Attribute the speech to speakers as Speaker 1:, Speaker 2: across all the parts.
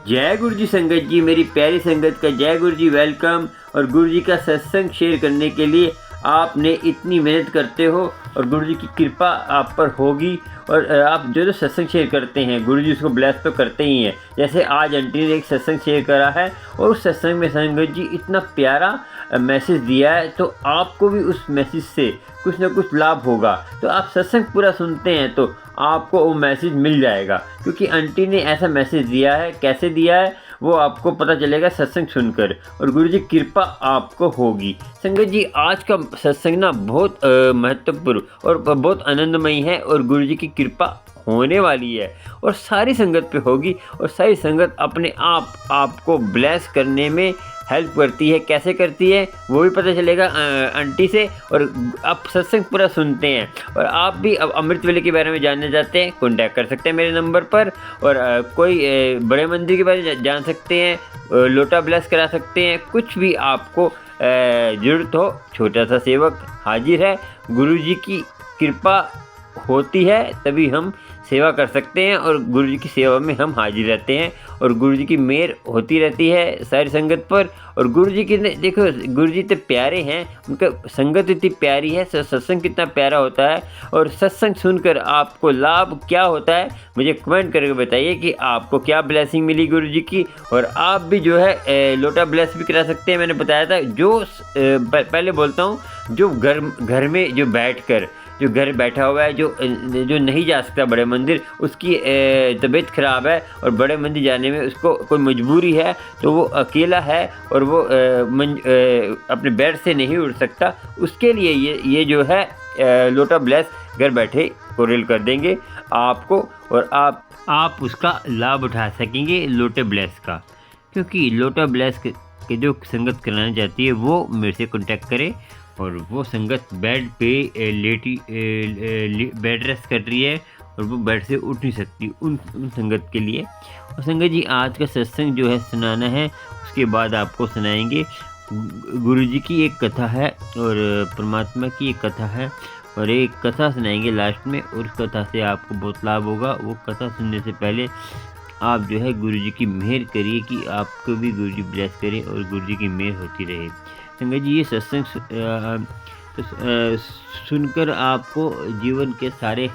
Speaker 1: जय गुरु जी संगत जी, मेरी प्यारी संगत का जय गुरु जी, वेलकम। और गुरु जी का सत्संग शेयर करने के लिए आपने इतनी मेहनत करते हो और गुरु जी की कृपा आप पर होगी। और आप जो सत्संग शेयर करते हैं गुरु जी उसको ब्लेस तो करते ही हैं। जैसे आज आंटी ने एक सत्संग शेयर करा है और उस सत्संग में संगत जी इतना प्यारा मैसेज दिया है, तो आपको भी उस मैसेज से कुछ ना कुछ लाभ होगा। तो आप सत्संग पूरा सुनते हैं तो आपको वो मैसेज मिल जाएगा, क्योंकि आंटी ने ऐसा मैसेज दिया है। कैसे दिया है वो आपको पता चलेगा सत्संग सुनकर, और गुरु जी कृपा आपको होगी। संगत जी आज का सत्संग ना बहुत महत्वपूर्ण और बहुत आनंदमयी है, और गुरु जी की कृपा होने वाली है और सारी संगत पे होगी। और सारी संगत अपने आप आपको ब्लेस करने में हेल्प करती है। कैसे करती है वो भी पता चलेगा आंटी से। और आप सत्संग पूरा सुनते हैं और आप भी अब अमृत वेले के बारे में जानना चाहते हैं, कॉन्टैक्ट कर सकते हैं मेरे नंबर पर। और कोई बड़े मंदिर के बारे में जान सकते हैं, लोटा ब्लेस करा सकते हैं, कुछ भी आपको ज़रूरत हो, छोटा सा सेवक हाजिर है। गुरु जी की कृपा होती है तभी हम सेवा कर सकते हैं, और गुरु जी की सेवा में हम हाजिर रहते हैं, और गुरु जी की मेहर होती रहती है सारी संगत पर। और गुरु जी की देखो, गुरु जी इतने प्यारे हैं, उनका संगत इतनी प्यारी है, सत्संग कितना प्यारा होता है। और सत्संग सुनकर आपको लाभ क्या होता है मुझे कमेंट करके बताइए कि आपको क्या ब्लेसिंग मिली गुरु जी की। और आप भी जो है लोटा ब्लेस भी करा सकते हैं। मैंने बताया था जो पहले बोलता हूँ, जो घर में जो बैठकर जो घर बैठा हुआ है, जो नहीं जा सकता बड़े मंदिर, उसकी तबीयत ख़राब है और बड़े मंदिर जाने में उसको कोई मजबूरी है, तो वो अकेला है और वो अपने बेड से नहीं उठ सकता, उसके लिए ये जो है लोटा ब्लेस घर बैठे कोरियल कर देंगे आपको, और आप उसका लाभ उठा सकेंगे लोटे ब्लेस का। क्योंकि लोटा ब्लेस के जो संगत कराना चाहती है वो मेरे से कॉन्टैक्ट करे, और वो संगत बेड पे बेड रेस्ट कर रही है और वो बेड से उठ नहीं सकती, उन संगत के लिए। और संगत जी आज का सत्संग जो है सुनाना है, उसके बाद आपको सुनाएंगे गुरु जी की एक कथा है और परमात्मा की एक कथा है, और एक कथा सुनाएंगे लास्ट में, और उस कथा से आपको बहुत लाभ होगा। वो कथा सुनने से पहले आप जो है गुरु जी की मेहर करिए कि आपको भी गुरु जी ब्लेस करें और गुरु जी की मेहर होती रहे। संगत जी ये सत्संग सुनकर आपको जीवन के सारे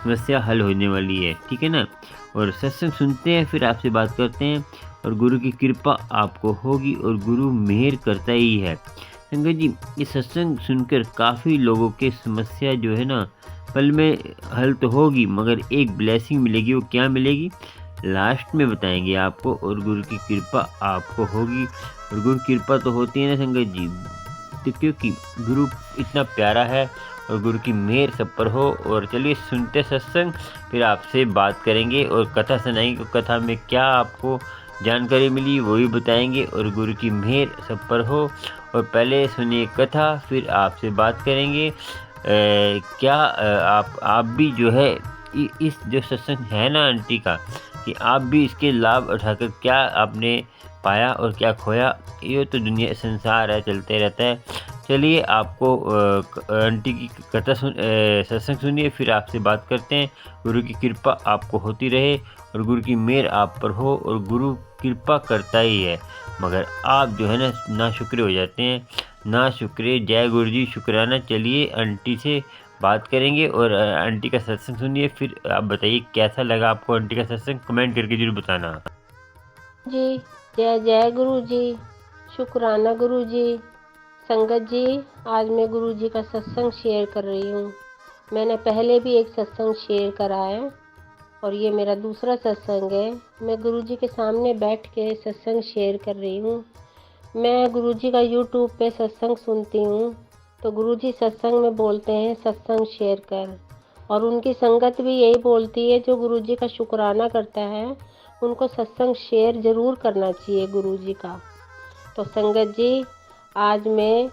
Speaker 1: समस्या हल होने वाली है, ठीक है ना। और सत्संग सुनते हैं फिर आपसे बात करते हैं, और गुरु की कृपा आपको होगी, और गुरु मेहर करता ही है। संगत जी ये सत्संग सुनकर काफ़ी लोगों के समस्या जो है ना पल में हल तो होगी, मगर एक ब्लेसिंग मिलेगी। वो क्या मिलेगी लास्ट में बताएंगे आपको। और गुरु की कृपा आपको होगी, और गुरु कृपा तो होती है ना संगत जी, तो क्योंकि गुरु इतना प्यारा है, और गुरु की मेहर सब पर हो। और चलिए सुनते सत्संग, फिर आपसे बात करेंगे और कथा सुनाएंगे। कथा में क्या आपको जानकारी मिली वो भी बताएंगे, और गुरु की मेहर सब पर हो। और पहले सुनिए कथा, फिर आपसे बात करेंगे। क्या आप भी जो है इस जो सत्संग है ना आंटी का, कि आप भी इसके लाभ उठाकर क्या आपने पाया और क्या खोया, ये तो दुनिया संसार है, चलते रहता है। चलिए आपको आंटी की कथा सत्संग सुनिए, फिर आपसे बात करते हैं। गुरु की कृपा आपको होती रहे और गुरु की मेहर आप पर हो, और गुरु कृपा करता ही है, मगर आप जो है ना शुक्र हो जाते हैं, ना शुक्र। जय गुरु जी, शुक्राना। चलिए आंटी से बात करेंगे और आंटी का सत्संग सुनिए, फिर आप बताइए कैसा लगा आपको आंटी का सत्संग, कमेंट करके जरूर बताना
Speaker 2: जी। जय जय गुरु जी, शुक्राना गुरु जी। संगत जी आज मैं गुरु जी का सत्संग शेयर कर रही हूँ। मैंने पहले भी एक सत्संग शेयर करा है और ये मेरा दूसरा सत्संग है। मैं गुरु जी के सामने बैठ के सत्संग शेयर कर रही हूँ। मैं गुरु जी का यूट्यूब पे सत्संग सुनती हूँ, तो गुरु जी सत्संग में बोलते हैं सत्संग शेयर कर, और उनकी संगत भी यही बोलती है, जो गुरु जी का शुक्राना करता है उनको सत्संग शेयर ज़रूर करना चाहिए गुरु जी का। तो संगत जी आज मैं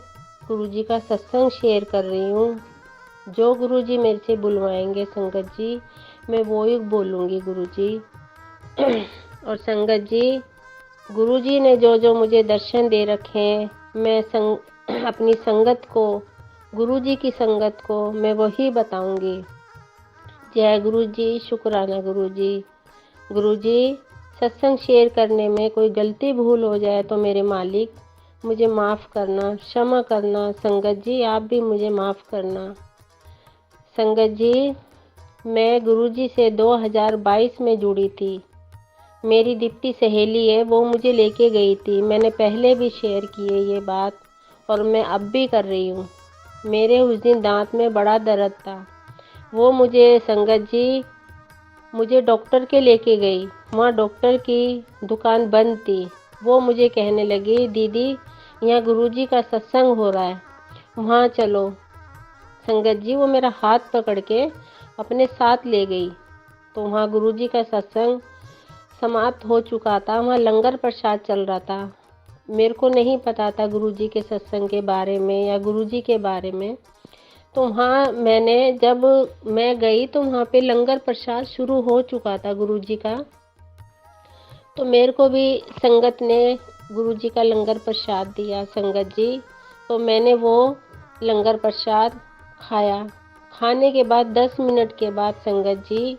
Speaker 2: गुरु जी का सत्संग शेयर कर रही हूँ। जो गुरु जी मेरे से बुलवाएंगे संगत जी, मैं वो ही बोलूँगी गुरु जी। और संगत जी गुरु जी ने जो जो मुझे दर्शन दे रखे हैं, मैं अपनी संगत को, गुरु जी की संगत को मैं वही बताऊंगी। जय गुरु जी, शुक्राना गुरु जी। गुरु जी सत्संग शेयर करने में कोई गलती भूल हो जाए तो मेरे मालिक मुझे माफ़ करना, क्षमा करना। संगत जी आप भी मुझे माफ़ करना। संगत जी मैं गुरुजी से 2022 में जुड़ी थी। मेरी दीप्ति सहेली है, वो मुझे लेके गई थी। मैंने पहले भी शेयर की है ये बात और मैं अब भी कर रही हूँ। मेरे उस दिन दांत में बड़ा दर्द था। वो मुझे संगत जी मुझे डॉक्टर के लेके गई। वहाँ डॉक्टर की दुकान बंद थी। वो मुझे कहने लगी दीदी यहाँ गुरुजी का सत्संग हो रहा है, वहाँ चलो। संगत जी वो मेरा हाथ पकड़ के अपने साथ ले गई। तो वहाँ गुरुजी का सत्संग समाप्त हो चुका था। वहाँ लंगर प्रसाद चल रहा था। मेरे को नहीं पता था गुरुजी के सत्संग के बारे में या गुरुजी के बारे में। तो वहाँ जब मैं गई तो वहाँ पे लंगर प्रसाद शुरू हो चुका था गुरुजी का। तो मेरे को भी संगत ने गुरुजी का लंगर प्रसाद दिया संगत जी। तो मैंने वो लंगर प्रसाद खाया। खाने के बाद 10 मिनट के बाद संगत जी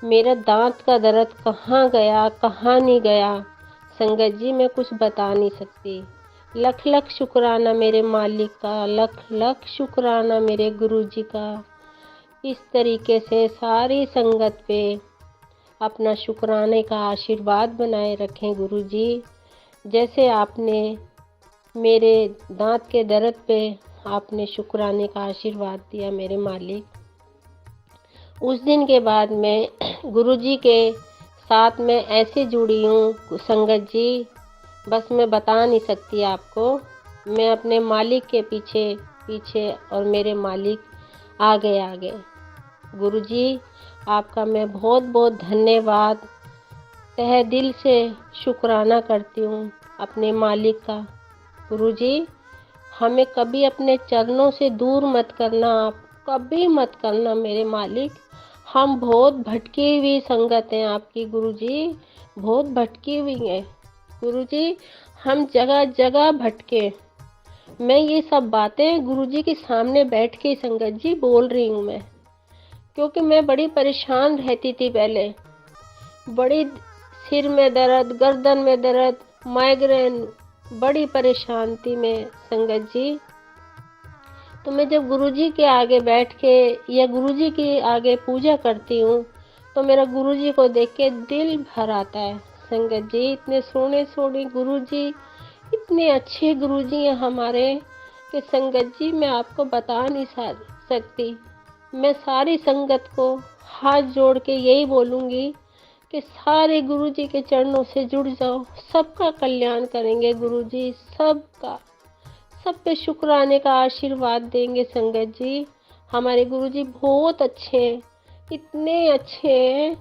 Speaker 2: मेरा दांत का दर्द कहाँ गया कहाँ नहीं गया संगत जी मैं कुछ बता नहीं सकती। लख लख शुक्राना मेरे मालिक का, लख लख शुक्राना मेरे गुरुजी का। इस तरीके से सारी संगत पे अपना शुक्राने का आशीर्वाद बनाए रखें गुरुजी। जैसे आपने मेरे दांत के दर्द पे आपने शुक्राने का आशीर्वाद दिया मेरे मालिक। उस दिन के बाद मैं गुरुजी के साथ में ऐसे जुड़ी हूँ संगत जी, बस मैं बता नहीं सकती आपको। मैं अपने मालिक के पीछे पीछे और मेरे मालिक आगे आगे। गुरुजी आपका मैं बहुत बहुत धन्यवाद तहे दिल से शुक्राना करती हूँ अपने मालिक का। गुरुजी हमें कभी अपने चरणों से दूर मत करना, आप कभी मत करना मेरे मालिक। हम बहुत भटकी हुई संगत हैं आपकी गुरुजी, बहुत भटकी हुई हैं गुरुजी। हम जगह जगह भटके। मैं ये सब बातें गुरुजी के सामने बैठ के संगत जी बोल रही हूँ मैं, क्योंकि मैं बड़ी परेशान रहती थी पहले। बड़ी सिर में दर्द, गर्दन में दर्द, माइग्रेन, बड़ी परेशान थी मैं संगत जी। तो मैं जब गुरुजी के आगे बैठ के या गुरुजी के आगे पूजा करती हूँ तो मेरा गुरुजी को देख के दिल भर आता है संगत जी। इतने सोने सोने गुरुजी, इतने अच्छे गुरुजी हैं हमारे कि संगत जी मैं आपको बता नहीं सकती। मैं सारी संगत को हाथ जोड़ के यही बोलूँगी कि सारे गुरुजी के चरणों से जुड़ जाओ। सबका कल्याण करेंगे गुरुजी, सबका, सब पे शुक्राने का आशीर्वाद देंगे संगत जी। हमारे गुरुजी बहुत अच्छे हैं, इतने अच्छे हैं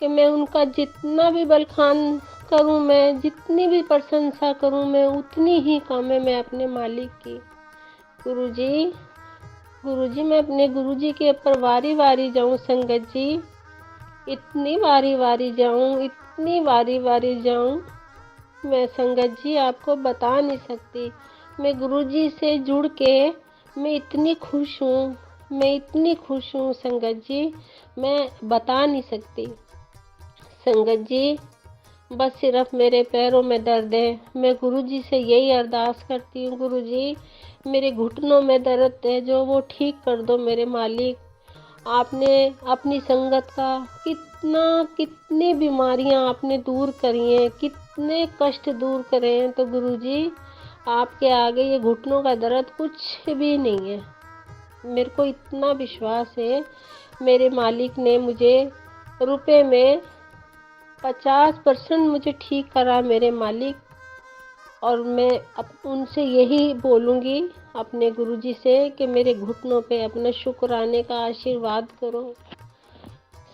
Speaker 2: कि मैं उनका जितना भी बलखान करूं, मैं जितनी भी प्रशंसा करूं, मैं उतनी ही कम है मैं अपने मालिक की। गुरुजी मैं अपने गुरुजी के ऊपर वारी वारी जाऊं संगत जी, इतनी वारी वारी जाऊं, इतनी वारी वारी जाऊं, मैं संगत जी आपको बता नहीं सकती। मैं गुरुजी से जुड़ के मैं इतनी खुश हूँ, मैं इतनी खुश हूँ संगत जी, मैं बता नहीं सकती संगत जी। बस सिर्फ मेरे पैरों में दर्द है। मैं गुरुजी से यही अरदास करती हूँ गुरुजी मेरे घुटनों में दर्द है जो वो ठीक कर दो मेरे मालिक। आपने अपनी संगत का कितनी बीमारियाँ आपने दूर करी हैं, कितने कष्ट दूर करे हैं, तो गुरुजी आपके आगे ये घुटनों का दर्द कुछ भी नहीं है। मेरे को इतना विश्वास है मेरे मालिक ने मुझे रुपए में 50% मुझे ठीक करा मेरे मालिक। और मैं उनसे यही बोलूँगी अपने गुरुजी से कि मेरे घुटनों पे अपना शुक्राने का आशीर्वाद करो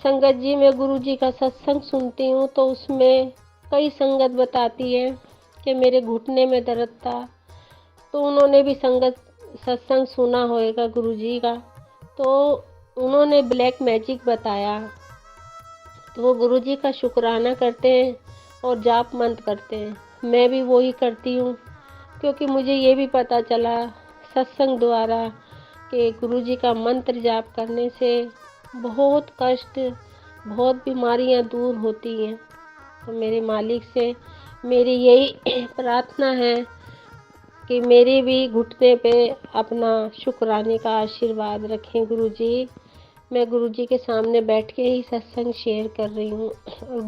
Speaker 2: संगत जी। मैं गुरुजी का सत्संग सुनती हूँ तो उसमें कई संगत बताती है कि मेरे घुटने में दर्द था, तो उन्होंने भी सत्संग सुना होगा गुरुजी का, तो उन्होंने ब्लैक मैजिक बताया, तो वो गुरुजी का शुक्राना करते हैं और जाप मंत्र करते हैं। मैं भी वही करती हूँ, क्योंकि मुझे ये भी पता चला सत्संग द्वारा कि गुरुजी का मंत्र जाप करने से बहुत कष्ट, बहुत बीमारियाँ दूर होती हैं। तो मेरे मालिक से मेरी यही प्रार्थना है कि मेरे भी घुटने पे अपना शुक्राने का आशीर्वाद रखें गुरुजी। मैं गुरुजी के सामने बैठ के ही सत्संग शेयर कर रही हूँ। और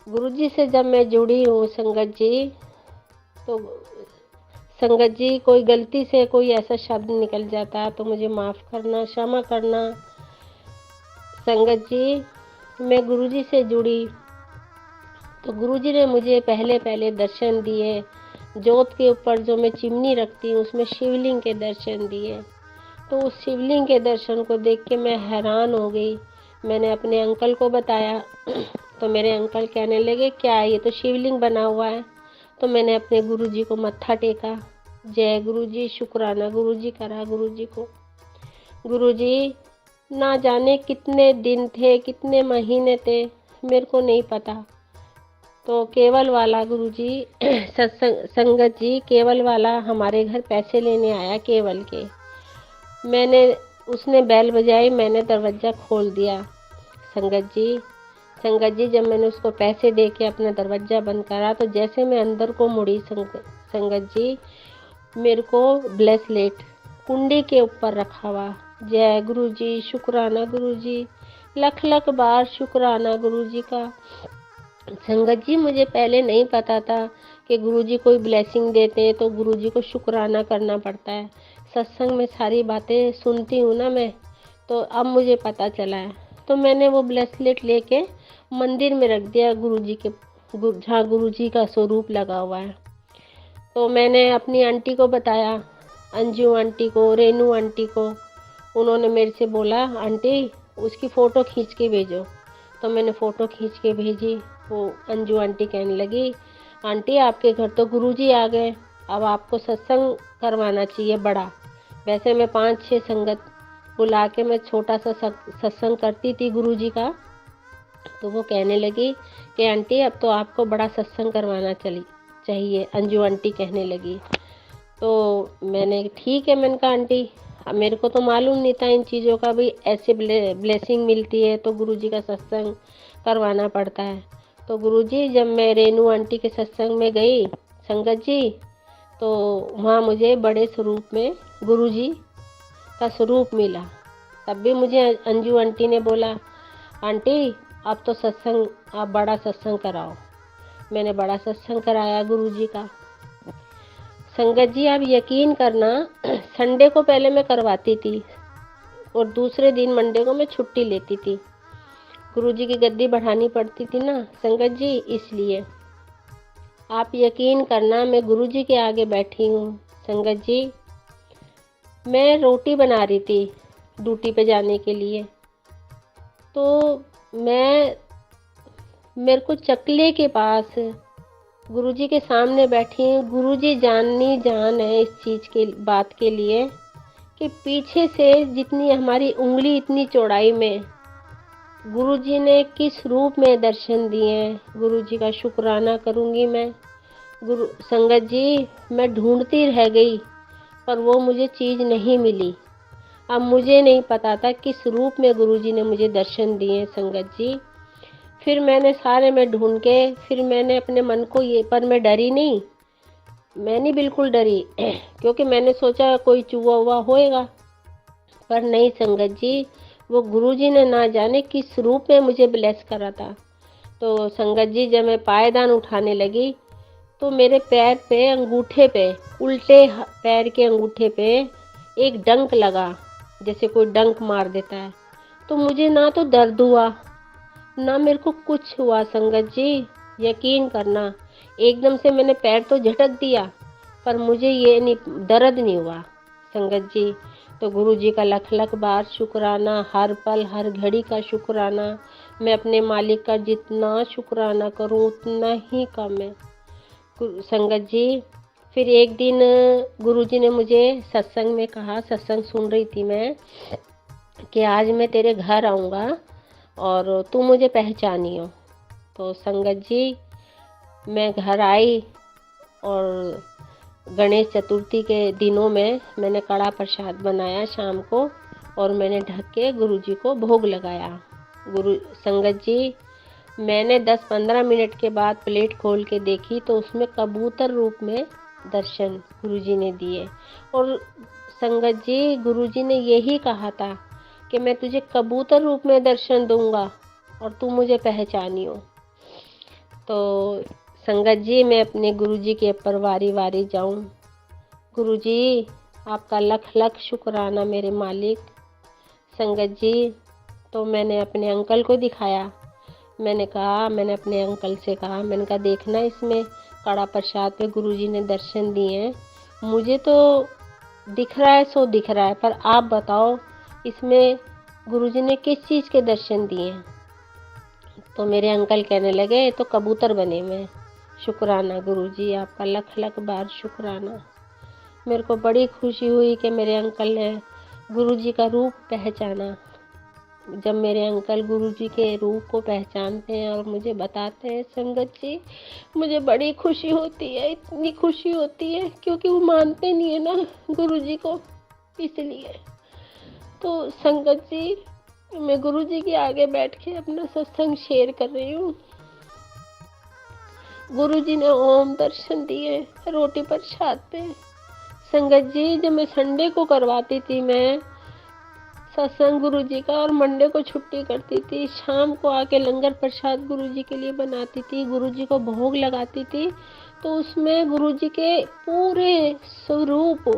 Speaker 2: गुरुजी से जब मैं जुड़ी हूँ संगत जी, तो संगत जी कोई गलती से कोई ऐसा शब्द निकल जाता है तो मुझे माफ़ करना, क्षमा करना। संगत जी, मैं गुरुजी से जुड़ी तो गुरुजी ने मुझे पहले दर्शन दिए। जोत के ऊपर जो मैं चिमनी रखती हूँ उसमें शिवलिंग के दर्शन दिए। तो उस शिवलिंग के दर्शन को देख के मैं हैरान हो गई। मैंने अपने अंकल को बताया तो मेरे अंकल कहने लगे, क्या है ये तो शिवलिंग बना हुआ है। तो मैंने अपने गुरुजी को मत्था टेका, जय गुरुजी, शुक्राना गुरुजी करा गुरुजी को। गुरुजी ना जाने कितने दिन थे, कितने महीने थे, मेरे को नहीं पता। तो केवल वाला गुरुजी सत्संग संगत जी, केवल वाला हमारे घर पैसे लेने आया केवल के। उसने बेल बजाई, मैंने दरवाज़ा खोल दिया। संगत जी जब मैंने उसको पैसे दे के अपना दरवाज़ा बंद करा तो जैसे मैं अंदर को मुड़ी संगत जी, मेरे को ब्रेसलेट कुंडी के ऊपर रखा हुआ। जय गुरुजी, शुक्राना गुरुजी, लख लख बार शुक्राना गुरुजी का। संगत जी, मुझे पहले नहीं पता था कि गुरुजी कोई ब्लेसिंग देते हैं तो गुरुजी को शुक्राना करना पड़ता है। सत्संग में सारी बातें सुनती हूँ ना मैं, तो अब मुझे पता चला है। तो मैंने वो ब्रेसलेट लेके मंदिर में रख दिया गुरुजी के, जहाँ गुरुजी का स्वरूप लगा हुआ है। तो मैंने अपनी आंटी को बताया, अंजू आंटी को, रेनू आंटी को। उन्होंने मेरे से बोला, आंटी उसकी फ़ोटो खींच के भेजो। तो मैंने फ़ोटो खींच के भेजी। वो अंजू आंटी कहने लगी, आंटी आपके घर तो गुरुजी आ गए, अब आपको सत्संग करवाना चाहिए बड़ा। वैसे मैं 5-6 संगत बुला के मैं छोटा सा सत्संग करती थी गुरुजी का। तो वो कहने लगी कि आंटी अब तो आपको बड़ा सत्संग करवाना चाहिए, अंजू आंटी कहने लगी। तो मैंने ठीक है, मैंने कहा आंटी अब मेरे को तो मालूम नहीं था इन चीज़ों का भी, ऐसे ब्लेसिंग मिलती है तो गुरुजी का सत्संग करवाना पड़ता है। तो गुरुजी जब मैं रेनू आंटी के सत्संग में गई संगत जी, तो वहाँ मुझे बड़े स्वरूप में गुरुजी का स्वरूप मिला। तब भी मुझे अंजू आंटी ने बोला, आंटी अब तो सत्संग, आप बड़ा सत्संग कराओ। मैंने बड़ा सत्संग कराया गुरुजी का। संगत जी आप यकीन करना, संडे को पहले मैं करवाती थी और दूसरे दिन मंडे को मैं छुट्टी लेती थी। गुरुजी की गद्दी बढ़ानी पड़ती थी ना संगत जी, इसलिए। आप यकीन करना मैं गुरुजी के आगे बैठी हूँ संगत जी। मैं रोटी बना रही थी ड्यूटी पे जाने के लिए। तो मेरे को चकले के पास गुरुजी के सामने बैठी हूँ। गुरुजी जानी जान है इस चीज़ के बात के लिए कि पीछे से जितनी हमारी उंगली इतनी चौड़ाई में गुरुजी ने किस रूप में दर्शन दिए हैं। गुरुजी का शुक्राना करूँगी मैं। संगत जी मैं ढूंढती रह गई पर वो मुझे चीज़ नहीं मिली। अब मुझे नहीं पता था किस रूप में गुरुजी ने मुझे दर्शन दिए संगत जी। फिर मैंने सारे में ढूंढ के, फिर मैंने अपने मन को पर मैं डरी नहीं, मैं नहीं बिल्कुल डरी क्योंकि मैंने सोचा कोई चूहा हुआ होएगा, पर नहीं संगत जी, वो गुरुजी ने ना जाने किस रूप में मुझे ब्लेस करा था। तो संगत जी जब मैं पायदान उठाने लगी तो मेरे पैर पे, अंगूठे पे, उल्टे पैर के अंगूठे पे एक डंक लगा, जैसे कोई डंक मार देता है। तो मुझे ना तो दर्द हुआ ना मेरे को कुछ हुआ संगत जी, यकीन करना। एकदम से मैंने पैर तो झटक दिया पर मुझे ये नहीं, दर्द नहीं हुआ संगत जी। तो गुरुजी का लख लख बार शुक्राना, हर पल हर घड़ी का शुक्राना। मैं अपने मालिक का जितना शुक्राना करूं उतना ही कम है संगत जी। फिर एक दिन गुरुजी ने मुझे सत्संग में कहा, सत्संग सुन रही थी मैं, कि आज मैं तेरे घर आऊँगा और तू मुझे पहचानियो। तो संगत जी मैं घर आई और गणेश चतुर्थी के दिनों में मैंने कड़ा प्रसाद बनाया शाम को और मैंने ढक के गुरुजी को भोग लगाया। संगत जी मैंने 10-15 मिनट के बाद प्लेट खोल के देखी तो उसमें कबूतर रूप में दर्शन गुरुजी ने दिए। और संगत जी, गुरुजी ने यही कहा था कि मैं तुझे कबूतर रूप में दर्शन दूंगा और तू मुझे पहचानियो। तो संगत जी, मैं अपने गुरुजी के ऊपर वारी वारी जाऊं। गुरुजी, आपका लख लख शुक्राना मेरे मालिक। संगत जी, तो मैंने अपने अंकल को दिखाया। मैंने अपने अंकल से कहा, मैंने कहा देखना इसमें कड़ा प्रसाद पे गुरुजी ने दर्शन दिए हैं। मुझे तो दिख रहा है सो दिख रहा है, पर आप बताओ इसमें गुरुजी ने किस चीज़ के दर्शन दिए हैं। तो मेरे अंकल कहने लगे ये तो कबूतर बने हुए हैं। शुक्राना गुरुजी, आपका लख लख बार शुक्राना। मेरे को बड़ी खुशी हुई कि मेरे अंकल ने गुरुजी का रूप पहचाना। जब मेरे अंकल गुरुजी के रूप को पहचानते हैं और मुझे बताते हैं संगत जी, मुझे बड़ी खुशी होती है, इतनी खुशी होती है, क्योंकि वो मानते नहीं है ना गुरुजी को, इसलिए। तो संगत जी, मैं गुरुजी के आगे बैठ के अपना सत्संग शेयर कर रही हूँ। गुरुजी ने ओम दर्शन दिए रोटी प्रसाद पे। संगत जी, जब मैं संडे को करवाती थी मैं सत्संग गुरुजी का और मंडे को छुट्टी करती थी, शाम को आके लंगर प्रसाद गुरुजी के लिए बनाती थी, गुरुजी को भोग लगाती थी, तो उसमें गुरुजी के पूरे स्वरूप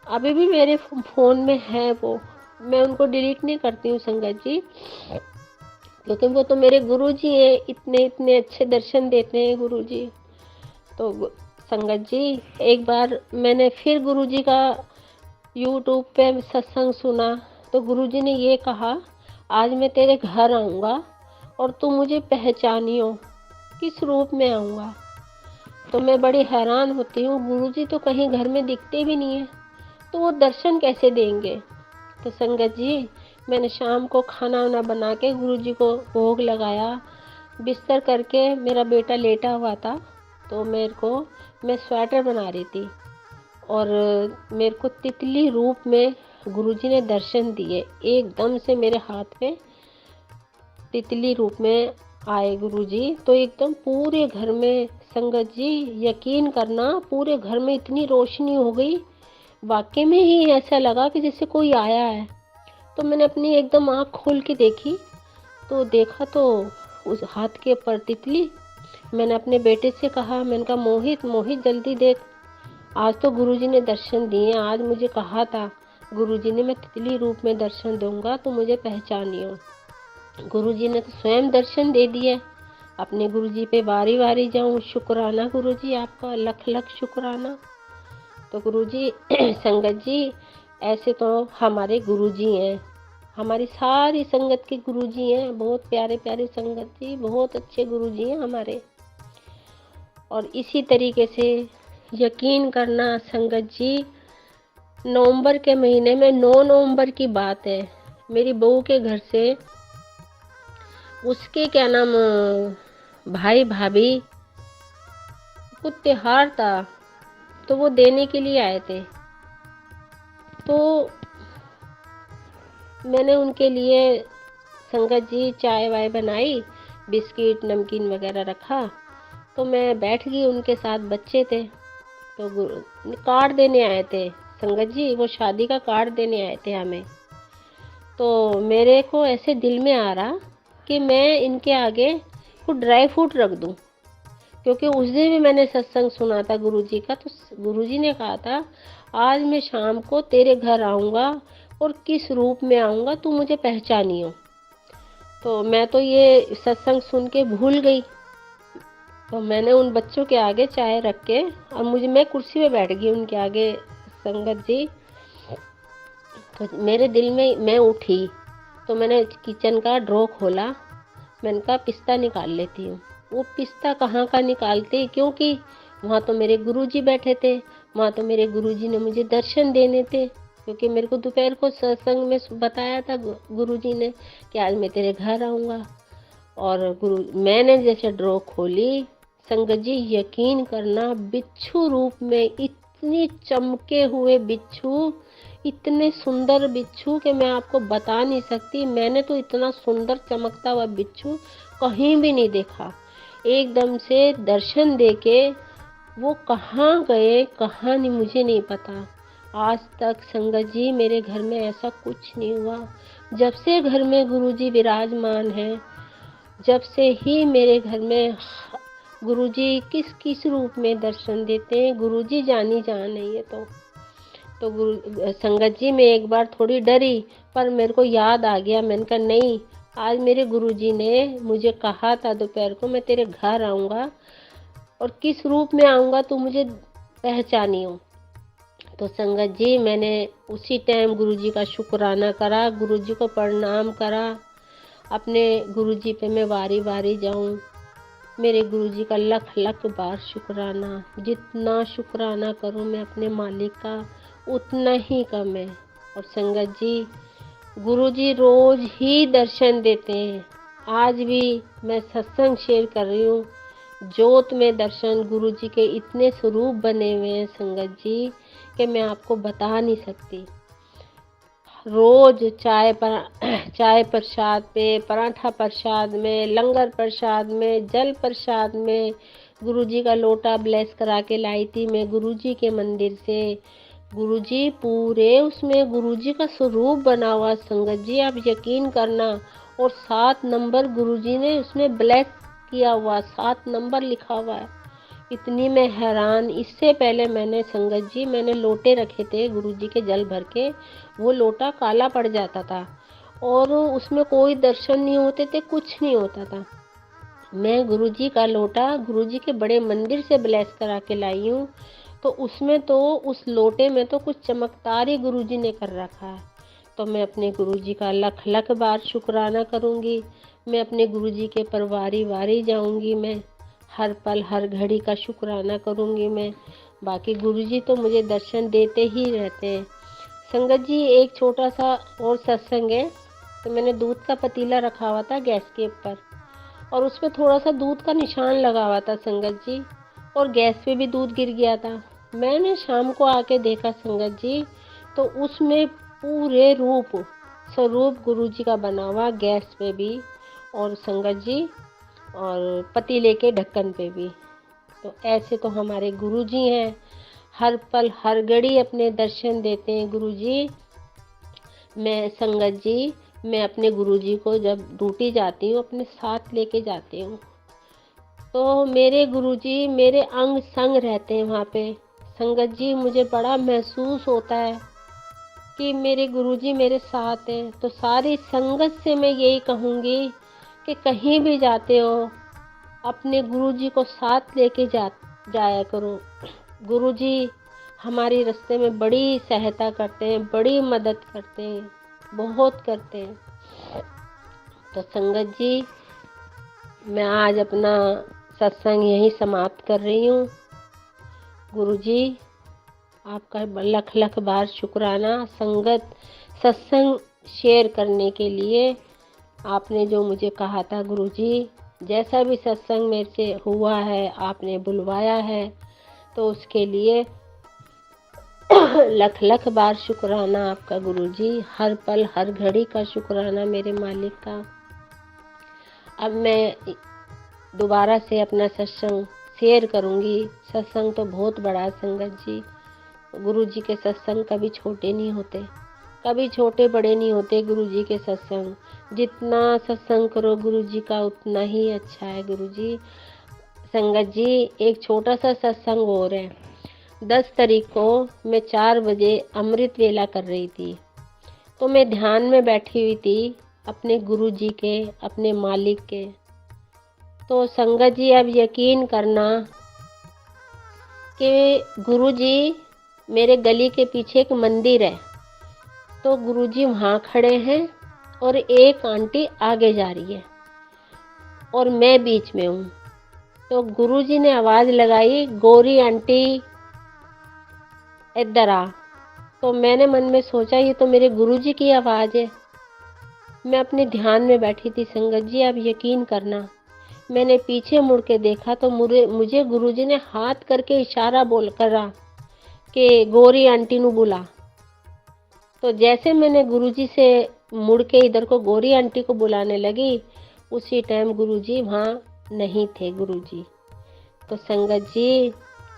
Speaker 2: अभी भी मेरे फ़ोन में है। वो मैं उनको डिलीट नहीं करती हूँ संगत जी, क्योंकि वो तो मेरे गुरुजी हैं, इतने इतने अच्छे दर्शन देते हैं गुरुजी। तो संगत जी, एक बार मैंने फिर गुरुजी का यूट्यूब पे सत्संग सुना, तो गुरुजी ने ये कहा आज मैं तेरे घर आऊँगा और तू मुझे पहचानियो, किस रूप में आऊँगा। तो मैं बड़ी हैरान होती हूँ, गुरुजी तो कहीं घर में दिखते भी नहीं है, तो वो दर्शन कैसे देंगे। तो संगत जी, मैंने शाम को खाना वाना बना के गुरुजी को भोग लगाया, बिस्तर करके मेरा बेटा लेटा हुआ था, तो मैं स्वेटर बना रही थी और मेरे को तितली रूप में गुरुजी ने दर्शन दिए। एकदम से मेरे हाथ पे तितली रूप में आए गुरुजी, तो एकदम पूरे घर में संगत जी यकीन करना, पूरे घर में इतनी रोशनी हो गई, वाकई में ही ऐसा लगा कि जैसे कोई आया है। तो मैंने अपनी एकदम आँख खोल के देखी, तो देखा तो उस हाथ के ऊपर तितली। मैंने अपने बेटे से कहा, मैंने कहा मोहित मोहित जल्दी देख, आज तो गुरुजी ने दर्शन दिए। आज मुझे कहा था गुरुजी ने मैं तितली रूप में दर्शन दूंगा तो मुझे पहचानियो। गुरुजी ने तो स्वयं दर्शन दे दिए। अपने गुरुजी पे बारी बारी जाऊं। शुक्राना गुरुजी, आपका लख लख शुक्राना। तो गुरुजी संगत जी, ऐसे तो हमारे गुरुजी हैं, हमारी सारी संगत के गुरुजी हैं, बहुत प्यारे प्यारे संगत जी, बहुत अच्छे गुरुजी हैं हमारे। और इसी तरीके से यकीन करना संगत जी, नवंबर के महीने में 9 नवंबर की बात है, मेरी बहू के घर से उसके क्या नाम भाई भाभी कुछ त्योहार था, तो वो देने के लिए आए थे। तो मैंने उनके लिए संगत जी चाय वाय बनाई, बिस्किट नमकीन वगैरह रखा, तो मैं बैठ गई उनके साथ। बच्चे थे तो कार्ड देने आए थे संगत जी, वो शादी का कार्ड देने आए थे हमें। तो मेरे को ऐसे दिल में आ रहा कि मैं इनके आगे कुछ ड्राई फ्रूट रख दूं, क्योंकि उस दिन भी मैंने सत्संग सुना था गुरुजी का, तो गुरुजी ने कहा था आज मैं शाम को तेरे घर आऊँगा और किस रूप में आऊँगा तू मुझे पहचानियो। तो मैं तो ये सत्संग सुन के भूल गई। तो मैंने उन बच्चों के आगे चाय रख के और मैं कुर्सी पे बैठ गई उनके आगे संगत जी। तो मेरे दिल में मैं उठी, तो मैंने किचन का ड्रॉ खोला, मैंने कहा पिस्ता निकाल लेती हूँ। वो पिस्ता कहाँ का निकालते, क्योंकि वहाँ तो मेरे गुरुजी बैठे थे, वहाँ तो मेरे गुरुजी ने मुझे दर्शन देने थे, क्योंकि मेरे को दोपहर को सत्संग में बताया था गुरुजी ने कि आज मैं तेरे घर आऊँगा। और मैंने जैसे ड्रॉ खोली संगत जी, यकीन करना बिच्छू रूप में, इतनी चमके हुए बिच्छू, इतने सुंदर बिच्छू कि मैं आपको बता नहीं सकती। मैंने तो इतना सुंदर चमकता हुआ बिच्छू कहीं भी नहीं देखा। एकदम से दर्शन देके वो कहाँ गए कहाँ नहीं मुझे नहीं पता। आज तक संगत जी मेरे घर में ऐसा कुछ नहीं हुआ। जब से घर में गुरुजी विराजमान हैं, जब से ही मेरे घर में गुरुजी किस किस रूप में दर्शन देते हैं, गुरुजी जानी जान है ये तो गुरु संगत जी मैं एक बार थोड़ी डरी, पर मेरे को याद आ गया। मैंने कहा नहीं, आज मेरे गुरुजी ने मुझे कहा था दोपहर को मैं तेरे घर आऊँगा और किस रूप में आऊँगा तू मुझे पहचानियो। तो संगत जी मैंने उसी टाइम गुरुजी का शुक्राना करा, गुरुजी को प्रणाम करा। अपने गुरुजी पे मैं वारी वारी जाऊँ, मेरे गुरुजी का लख लख बार शुक्राना। जितना शुक्राना करूँ मैं अपने मालिक का उतना ही कम है। और संगत जी गुरुजी रोज ही दर्शन देते हैं। आज भी मैं सत्संग शेयर कर रही हूँ, जोत में दर्शन गुरुजी के इतने स्वरूप बने हुए हैं संगत जी कि मैं आपको बता नहीं सकती। रोज चाय प्रसाद पे, पराठा प्रसाद में, लंगर प्रसाद में, जल प्रसाद में गुरुजी का लोटा ब्लेस करा के लाई थी मैं गुरुजी के मंदिर से। गुरुजी पूरे उसमें गुरुजी का स्वरूप बना हुआ संगत जी, आप यकीन करना। और 7 नंबर गुरुजी ने उसमें ब्लेस किया हुआ, 7 नंबर लिखा हुआ है। इतनी मैं हैरान। इससे पहले मैंने संगत जी मैंने लोटे रखे थे गुरुजी के जल भर के, वो लोटा काला पड़ जाता था और उसमें कोई दर्शन नहीं होते थे, कुछ नहीं होता था। मैं गुरुजी का लोटा गुरुजी के बड़े मंदिर से ब्लेस करा के लाई हूँ, तो उसमें तो उस लोटे में तो कुछ चमत्कार ही गुरुजी ने कर रखा है। तो मैं अपने गुरुजी का लख लख बार शुक्राना करूँगी। मैं अपने गुरुजी के परवारी वारी जाऊँगी, मैं हर पल हर घड़ी का शुक्राना करूँगी मैं। बाकी गुरुजी तो मुझे दर्शन देते ही रहते हैं। संगत जी एक छोटा सा और सत्संग है, तो मैंने दूध का पतीला रखा हुआ था गैस के ऊपर और उस पर थोड़ा सा दूध का निशान लगा हुआ था संगत जी, और गैस पे भी दूध गिर गया था। मैंने शाम को आके देखा संगत जी, तो उसमें पूरे स्वरूप गुरुजी का बना हुआ गैस पे भी और संगत जी और पतीले के ढक्कन पे भी। तो ऐसे तो हमारे गुरुजी हैं, हर पल हर घड़ी अपने दर्शन देते हैं गुरुजी। मैं संगत जी मैं अपने गुरुजी को जब ड्यूटी जाती हूँ अपने साथ लेके जाती हूँ, तो मेरे गुरुजी मेरे अंग संग रहते हैं वहाँ पे। संगत जी मुझे बड़ा महसूस होता है कि मेरे गुरुजी मेरे साथ हैं। तो सारी संगत से मैं यही कहूँगी कि कहीं भी जाते हो अपने गुरुजी को साथ लेके जाया करो। गुरुजी हमारी रास्ते में बड़ी सहायता करते हैं, बड़ी मदद करते हैं, बहुत करते हैं। तो संगत जी मैं आज अपना सत्संग यहीं समाप्त कर रही हूँ। गुरुजी आपका लख लख बार शुक्राना संगत सत्संग शेयर करने के लिए। आपने जो मुझे कहा था गुरुजी, जैसा भी सत्संग मेरे से हुआ है आपने बुलवाया है, तो उसके लिए लख लख बार शुक्राना आपका गुरुजी। हर पल हर घड़ी का शुक्राना मेरे मालिक का। अब मैं दोबारा से अपना सत्संग शेयर करूंगी। सत्संग तो बहुत बड़ा संगत जी, गुरुजी के सत्संग कभी छोटे नहीं होते, कभी छोटे बड़े नहीं होते गुरुजी के सत्संग। जितना सत्संग करो गुरुजी का उतना ही अच्छा है गुरुजी। संगत जी एक छोटा सा सत्संग और है। 10 तारीख को मैं 4 बजे अमृत वेला कर रही थी, तो मैं ध्यान में बैठी हुई थी अपने गुरुजी के, अपने मालिक के। तो संगत जी अब यकीन करना कि गुरुजी मेरे गली के पीछे एक मंदिर है, तो गुरुजी वहाँ खड़े हैं और एक आंटी आगे जा रही है और मैं बीच में हूँ। तो गुरुजी ने आवाज़ लगाई, गौरी आंटी इधर आ। तो मैंने मन में सोचा ये तो मेरे गुरुजी की आवाज़ है। मैं अपने ध्यान में बैठी थी संगत जी, आप यकीन करना मैंने पीछे मुड़ के देखा तो मुझे गुरुजी ने हाथ करके इशारा बोल करा कि गौरी आंटी नू बुला। तो जैसे मैंने गुरुजी से मुड़ के इधर को गौरी आंटी को बुलाने लगी, उसी टाइम गुरुजी वहाँ नहीं थे गुरुजी। तो संगत जी,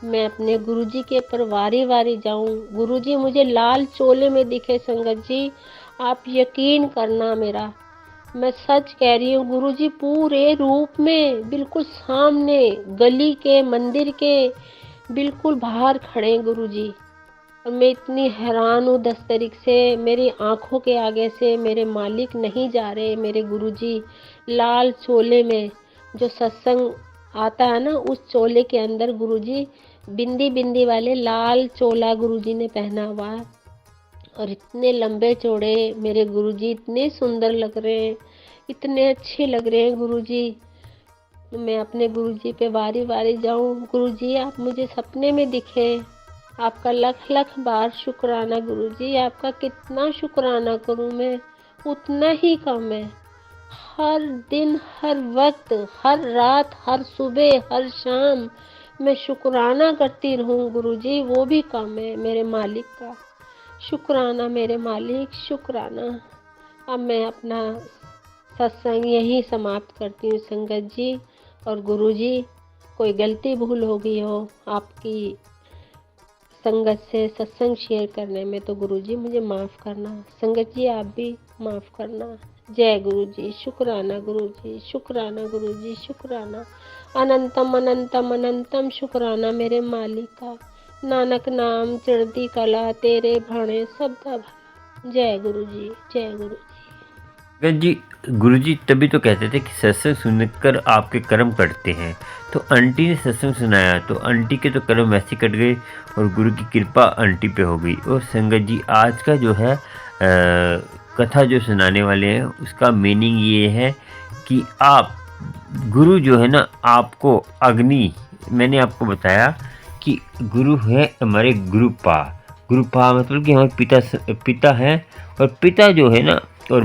Speaker 2: मैं अपने गुरुजी के पर वारी जाऊं, गुरुजी मुझे लाल चोले में दिखे संगत जी, आप यकीन करना मेरा, मैं सच कह रही हूँ, गुरुजी पूरे रूप में बिल्कुल सामने गली के मंदिर के बिल्कुल बाहर खड़े हैं गुरुजी। और मैं इतनी हैरान हूँ 10 तारीख से, मेरी आंखों के आगे से मेरे मालिक नहीं जा रहे, मेरे गुरुजी लाल चोले में, जो सत्संग आता है ना उस चोले के अंदर गुरुजी बिंदी बिंदी वाले लाल चोला गुरुजी ने पहना हुआ है। और इतने लंबे चौड़े मेरे गुरुजी, इतने सुंदर लग रहे हैं, इतने अच्छे लग रहे हैं गुरुजी। मैं अपने गुरुजी पे वारी जाऊं, गुरुजी आप मुझे सपने में दिखे, आपका लख लख बार शुक्राना गुरुजी, आपका कितना शुक्राना करूं मैं, उतना ही कम है। हर दिन, हर वक्त, हर रात, हर सुबह, हर शाम मैं शुक्राना करती रहूं गुरुजी, वो भी कम है मेरे मालिक का। शुक्राना मेरे मालिक, शुक्राना। अब मैं अपना सत्संग यहीं समाप्त करती हूँ संगत जी। और गुरुजी, कोई गलती भूल हो गई हो आपकी संगत से सत्संग शेयर करने में तो गुरुजी मुझे माफ़ करना, संगत जी आप भी माफ़ करना। जय गुरुजी, शुक्राना गुरुजी, शुक्राना गुरुजी, शुक्राना, अनंतम अनंतम अनंतम शुक्राना मेरे मालिक का। नानक नाम चढ़ती कला, तेरे भाणे सबका भला। जय गुरुजी, जय गुरुजी।
Speaker 1: गज जी, गुरुजी तभी तो कहते थे कि सत्संग सुनकर आपके कर्म कटते हैं। तो आंटी ने सत्संग सुनाया तो आंटी के तो कर्म वैसे कट गए और गुरु की कृपा आंटी पे हो गई। और संगत जी, आज का जो है कथा जो सुनाने वाले हैं उसका मीनिंग ये है कि आप गुरु जो है ना, आपको अग्नि, मैंने आपको बताया कि गुरु है हमारे गुरुपा। गुरुपा मतलब कि हमारे पिता हैं, और पिता जो है ना, और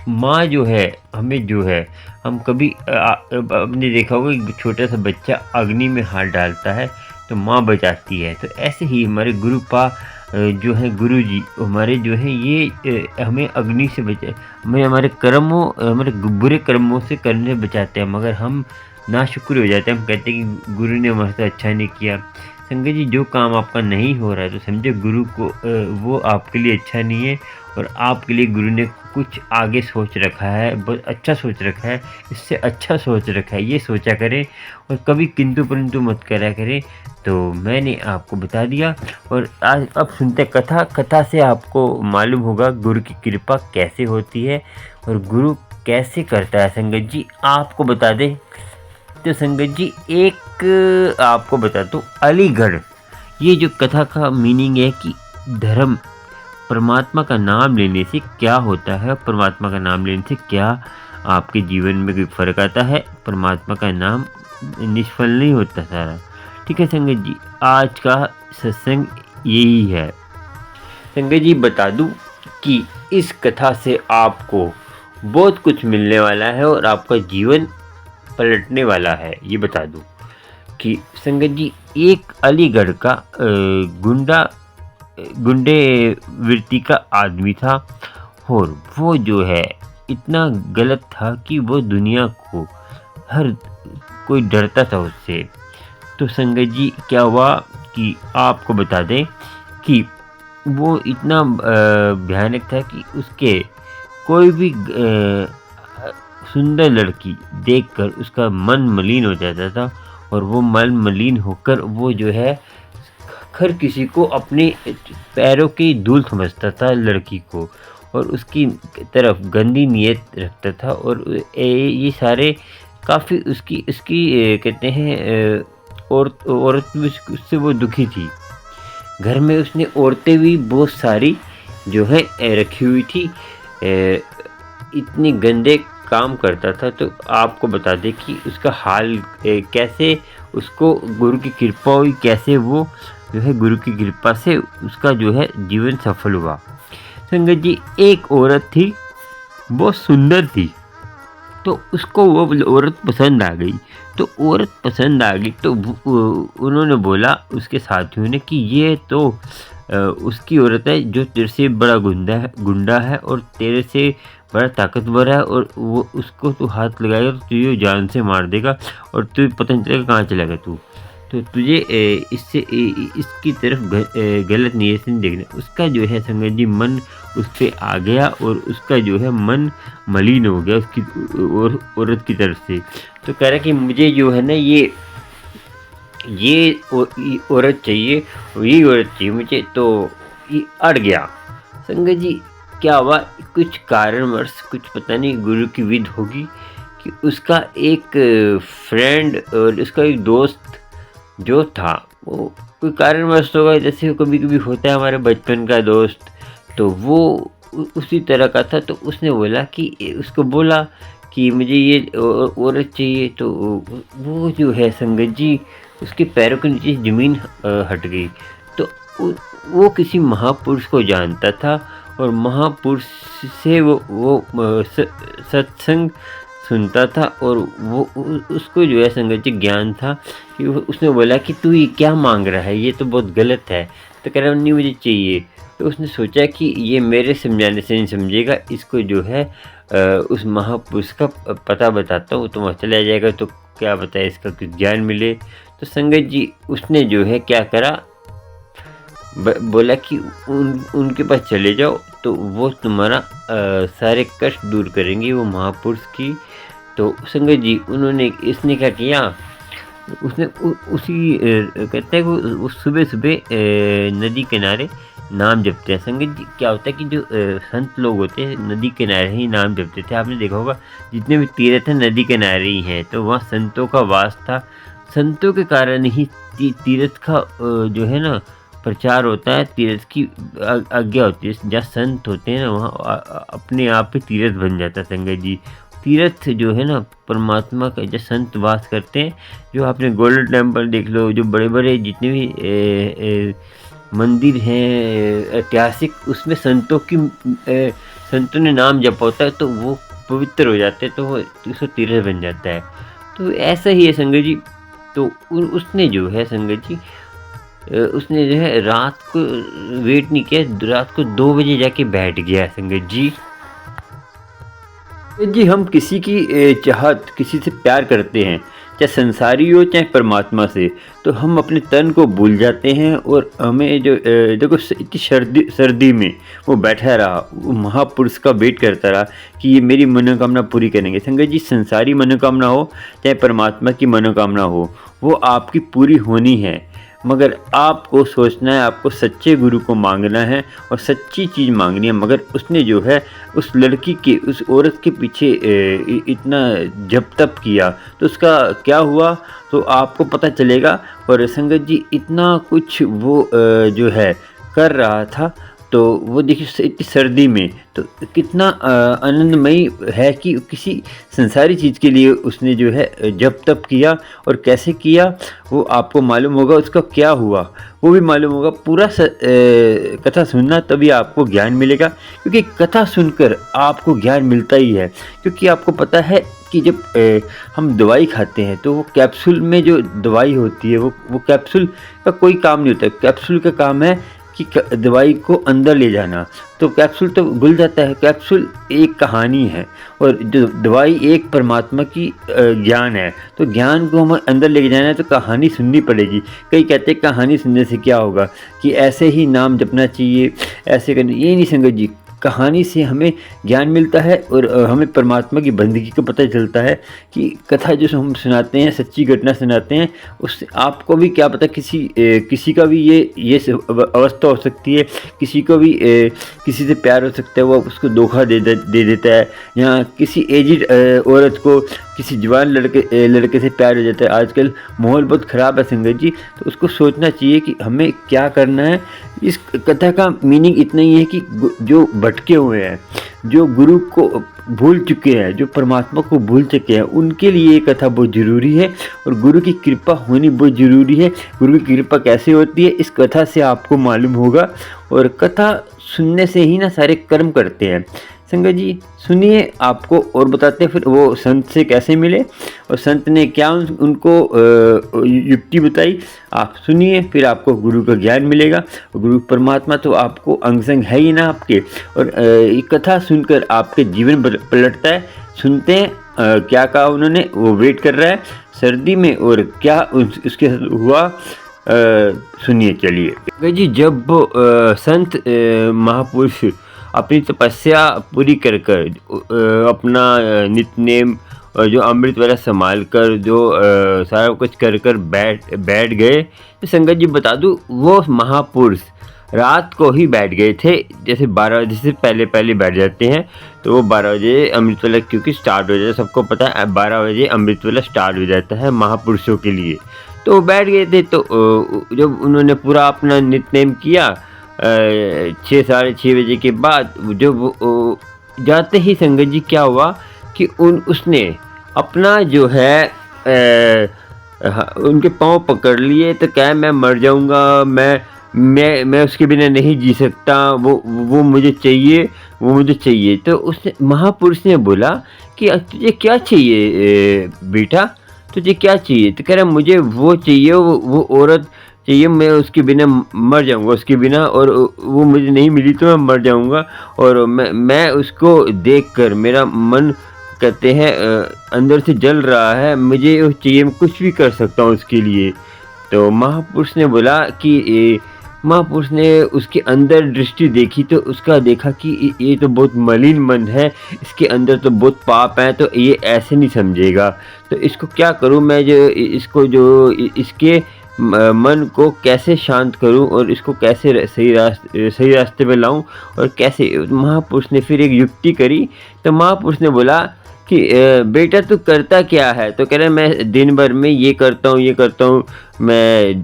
Speaker 1: माँ जो है हमें जो है, हम कभी आपने देखा होगा कि छोटा सा बच्चा अग्नि में हाथ डालता है तो माँ बचाती है। तो ऐसे ही हमारे गुरुपा जो है गुरु जी हमारे जो है ये हमें अग्नि से बचा, हमें हमारे कर्मों, हमारे बुरे कर्मों से करने बचाते हैं। मगर हम नाशुक्र हो जाते हैं, हम कहते हैं कि गुरु ने हमारे साथ अच्छा नहीं किया। संगत जी, जो काम आपका नहीं हो रहा है तो समझे गुरु को वो आपके लिए अच्छा नहीं है, और आपके लिए गुरु ने कुछ आगे सोच रखा है, बहुत अच्छा सोच रखा है, इससे अच्छा सोच रखा है, ये सोचा करें और कभी किंतु परंतु मत करा करें। तो मैंने आपको बता दिया, और आज अब सुनते कथा से आपको मालूम होगा गुरु की कृपा कैसे होती है और गुरु कैसे करता है। संगत जी आपको बता दें तो संगत जी एक आपको बता दूं, अलीगढ़, ये जो कथा का मीनिंग है कि धर्म, परमात्मा का नाम लेने से क्या होता है, परमात्मा का नाम लेने से क्या आपके जीवन में कोई फ़र्क आता है, परमात्मा का नाम निष्फल नहीं होता सारा। ठीक है संगत जी, आज का सत्संग यही है। संगत जी बता दूं कि इस कथा से आपको बहुत कुछ मिलने वाला है और आपका जीवन पलटने वाला है। ये बता दूं कि संगत जी, एक अलीगढ़ का गुंडे वृत्ति का आदमी था, और वो जो है इतना गलत था कि वो दुनिया को हर कोई डरता था उससे। तो संगत जी क्या हुआ कि आपको बता दें कि वो इतना भयानक था कि उसके कोई भी सुंदर लड़की देखकर उसका मन मलिन हो जाता था, और वो मन मलिन होकर वो जो है हर किसी को अपने पैरों की धूल समझता था लड़की को, और उसकी तरफ गंदी नीयत रखता था। और ये सारे काफ़ी उसकी कहते हैं औरत भी उससे वो दुखी थी। घर में उसने औरतें भी बहुत सारी जो है रखी हुई थी, इतनी गंदे काम करता था। तो आपको बता दें कि उसका हाल कैसे, उसको गुरु की कृपा हुई, कैसे वो जो है गुरु की कृपा से उसका जो है जीवन सफल हुआ। संगत जी, एक औरत थी, बहुत सुंदर थी, तो उसको वो औरत पसंद आ गई। तो औरत पसंद आ गई तो उन्होंने बोला उसके साथियों ने कि ये तो उसकी औरत है जो तेरे से बड़ा गुंडा है और तेरे से बड़ा ताकतवर है और वो उसको तू हाथ लगाएगा तो तुझे जान से मार देगा और तुझे पता नहीं चलेगा कहाँ चला गया तू। तो तुझे इससे इसकी तरफ गलत नीयत से नहीं देखना। उसका जो है संगत जी मन उस पर आ गया और उसका जो है मन मलिन हो गया उसकी औरत की तरफ से। तो कह रहा कि मुझे जो है ना ये औरत चाहिए, यही औरत चाहिए मुझे। तो ये अड़ गया। संगत जी क्या हुआ, कुछ कारणवश कुछ पता नहीं गुरु की विध होगी कि उसका एक फ्रेंड और उसका एक दोस्त जो था वो कोई कारणवश होगा, जैसे कभी कभी होता है हमारे बचपन का दोस्त, तो वो उसी तरह का था। तो उसने बोला कि उसको बोला कि मुझे ये औरत चाहिए। तो वो जो है संगत जी उसके पैरों के नीचे ज़मीन हट गई। तो वो किसी महापुरुष को जानता था और महापुरुष से वो सत्संग सुनता था और वो उसको जो है संगत जी ज्ञान था कि उसने बोला कि तू ये क्या मांग रहा है, ये तो बहुत गलत है। तो कह रहा नहीं मुझे चाहिए। तो उसने सोचा कि ये मेरे समझाने से नहीं समझेगा, इसको जो है उस महापुरुष का पता बताता हूँ तो वहाँ चला जाएगा, तो क्या बताए इसका कुछ ज्ञान मिले। तो संगत जी उसने जो है क्या करा, बोला कि उनके पास चले जाओ तो वो तुम्हारा सारे कष्ट दूर करेंगे, वो महापुरुष की। तो संगत जी इसने क्या किया, उसने उसी कहते हैं वो सुबह सुबह नदी किनारे नाम जपते हैं। संगत जी क्या होता है कि जो संत लोग होते हैं नदी किनारे ही नाम जपते थे। आपने देखा होगा जितने भी तीर्थ हैं नदी किनारे ही हैं, तो वहाँ संतों का वास था। संतों के कारण ही तीर्थ का जो है ना प्रचार होता है, तीर्थ की आज्ञा होती है। जहाँ संत होते हैं ना वहाँ अपने आप ही तीर्थ बन जाता है। संगत जी तीर्थ जो है ना परमात्मा का, जब संत वास करते हैं, जो आपने गोल्डन टेम्पल देख लो, जो बड़े बड़े जितने भी मंदिर हैं ऐतिहासिक, उसमें संतों ने नाम जपा होता है तो वो पवित्र हो जाते हैं, तो वो उसको तीर्थ बन जाता है। तो ऐसा ही है संगत जी। तो उसने जो है संगत जी उसने जो है रात को वेट नहीं किया, रात को 2 बजे जाके बैठ गया संगत जी। जी हम किसी की चाहत, किसी से प्यार करते हैं, चाहे संसारी हो चाहे परमात्मा से, तो हम अपने तन को भूल जाते हैं और हमें जो देखो इतनी सर्दी में वो बैठा रहा, वो महापुरुष का वेट करता रहा कि ये मेरी मनोकामना पूरी करेंगे। संगत जी संसारी मनोकामना हो चाहे परमात्मा की मनोकामना हो, वो आपकी पूरी होनी है, मगर आपको सोचना है, आपको सच्चे गुरु को मांगना है और सच्ची चीज़ मांगनी है। मगर उसने जो है उस लड़की के, उस औरत के पीछे इतना जप तप किया तो उसका क्या हुआ तो आपको पता चलेगा। और संगत जी इतना कुछ वो जो है कर रहा था, तो वो देखिए इतनी सर्दी में तो कितना आनंदमयी है कि किसी संसारी चीज़ के लिए उसने जो है जप तप किया। और कैसे किया वो आपको मालूम होगा, उसका क्या हुआ वो भी मालूम होगा। पूरा कथा सुनना तभी आपको ज्ञान मिलेगा, क्योंकि कथा सुनकर आपको ज्ञान मिलता ही है। क्योंकि आपको पता है कि जब हम दवाई खाते हैं तो वो कैप्सूल में जो दवाई होती है वो कैप्सूल का कोई काम नहीं होता। कैप्सूल का काम है कि दवाई को अंदर ले जाना, तो कैप्सूल तो घुल जाता है। कैप्सूल एक कहानी है और जो दवाई एक परमात्मा की ज्ञान है। तो ज्ञान को हमें अंदर लेके जाना है तो कहानी सुननी पड़ेगी। कई कहते हैं कहानी सुनने से क्या होगा कि ऐसे ही नाम जपना चाहिए, ऐसे करना, ये नहीं संगत जी। कहानी से हमें ज्ञान मिलता है और हमें परमात्मा की बंदगी को पता चलता है कि कथा जो हम सुनाते हैं, सच्ची घटना सुनाते हैं, उससे आपको भी क्या पता किसी का भी ये अवस्था हो सकती है, किसी को भी किसी से प्यार हो सकता है, वो उसको धोखा दे देता है, या किसी एजिड औरत को किसी जवान लड़के से प्यार हो जाता है। आजकल माहौल बहुत ख़राब है संगत जी, तो उसको सोचना चाहिए कि हमें क्या करना है। इस कथा का मीनिंग इतना ही है कि जो भटके हुए हैं, जो गुरु को भूल चुके हैं, जो परमात्मा को भूल चुके हैं, उनके लिए ये कथा बहुत ज़रूरी है और गुरु की कृपा होनी बहुत ज़रूरी है। गुरु की कृपा कैसे होती है इस कथा से आपको मालूम होगा। और कथा सुनने से ही ना सारे कर्म करते हैं। संगत जी सुनिए, आपको और बताते हैं फिर वो संत से कैसे मिले और संत ने क्या उनको युक्ति बताई। आप सुनिए, फिर आपको गुरु का ज्ञान मिलेगा। गुरु परमात्मा तो आपको अंग संग है ही ना आपके, और ये कथा सुनकर आपके जीवन पलटता है। सुनते हैं क्या कहा उन्होंने, वो वेट कर रहा है सर्दी में, और क्या उसके साथ हुआ सुनिए। चलिए जी, जब संत महापुरुष अपनी तपस्या पूरी कर कर अपना नित्यनेम और जो अमृत वाला संभाल कर जो सारा कुछ कर कर बैठ गए, तो संगत जी बता दूँ वो महापुरुष रात को ही बैठ गए थे। जैसे 12 बजे से पहले बैठ जाते हैं, तो वो 12 बजे अमृत वाला क्योंकि स्टार्ट हो जाता है, सबको पता है 12 बजे अमृत वाला स्टार्ट हो जाता है महापुरुषों के लिए। तो वो बैठ गए थे। तो जब उन्होंने पूरा अपना नित्यनेम किया 6 साढ़े 6 बजे के बाद, जब जाते ही संगत जी क्या हुआ कि उसने अपना जो है उनके पाँव पकड़ लिए। तो क्या मैं मर जाऊंगा, मैं उसके बिना नहीं जी सकता, वो मुझे चाहिए, वो मुझे चाहिए। तो उस महापुरुष ने बोला कि तुझे क्या चाहिए बेटा, तुझे क्या चाहिए? तो कह रहा मुझे वो चाहिए, वो औरत चाहिए, मैं उसके बिना मर जाऊंगा उसके बिना, और वो मुझे नहीं मिली तो मैं मर जाऊंगा। और मैं उसको देखकर मेरा मन कहते हैं अंदर से जल रहा है, मुझे वो चाहिए, मैं कुछ भी कर सकता हूँ उसके लिए। तो महापुरुष ने बोला कि महापुरुष ने उसके अंदर दृष्टि देखी, तो उसका देखा कि ये तो बहुत मलिन मन है, इसके अंदर तो बहुत पाप है, तो ये ऐसे नहीं समझेगा। तो इसको क्या करूं मैं, जो इसको जो इसके मन को कैसे शांत करूं और इसको कैसे सही रास्ते पे लाऊं, और कैसे। महापुरुष ने फिर एक युक्ति करी। तो महापुरुष ने बोला कि बेटा तू करता क्या है? तो कह रहा मैं दिन भर में ये करता हूँ, मैं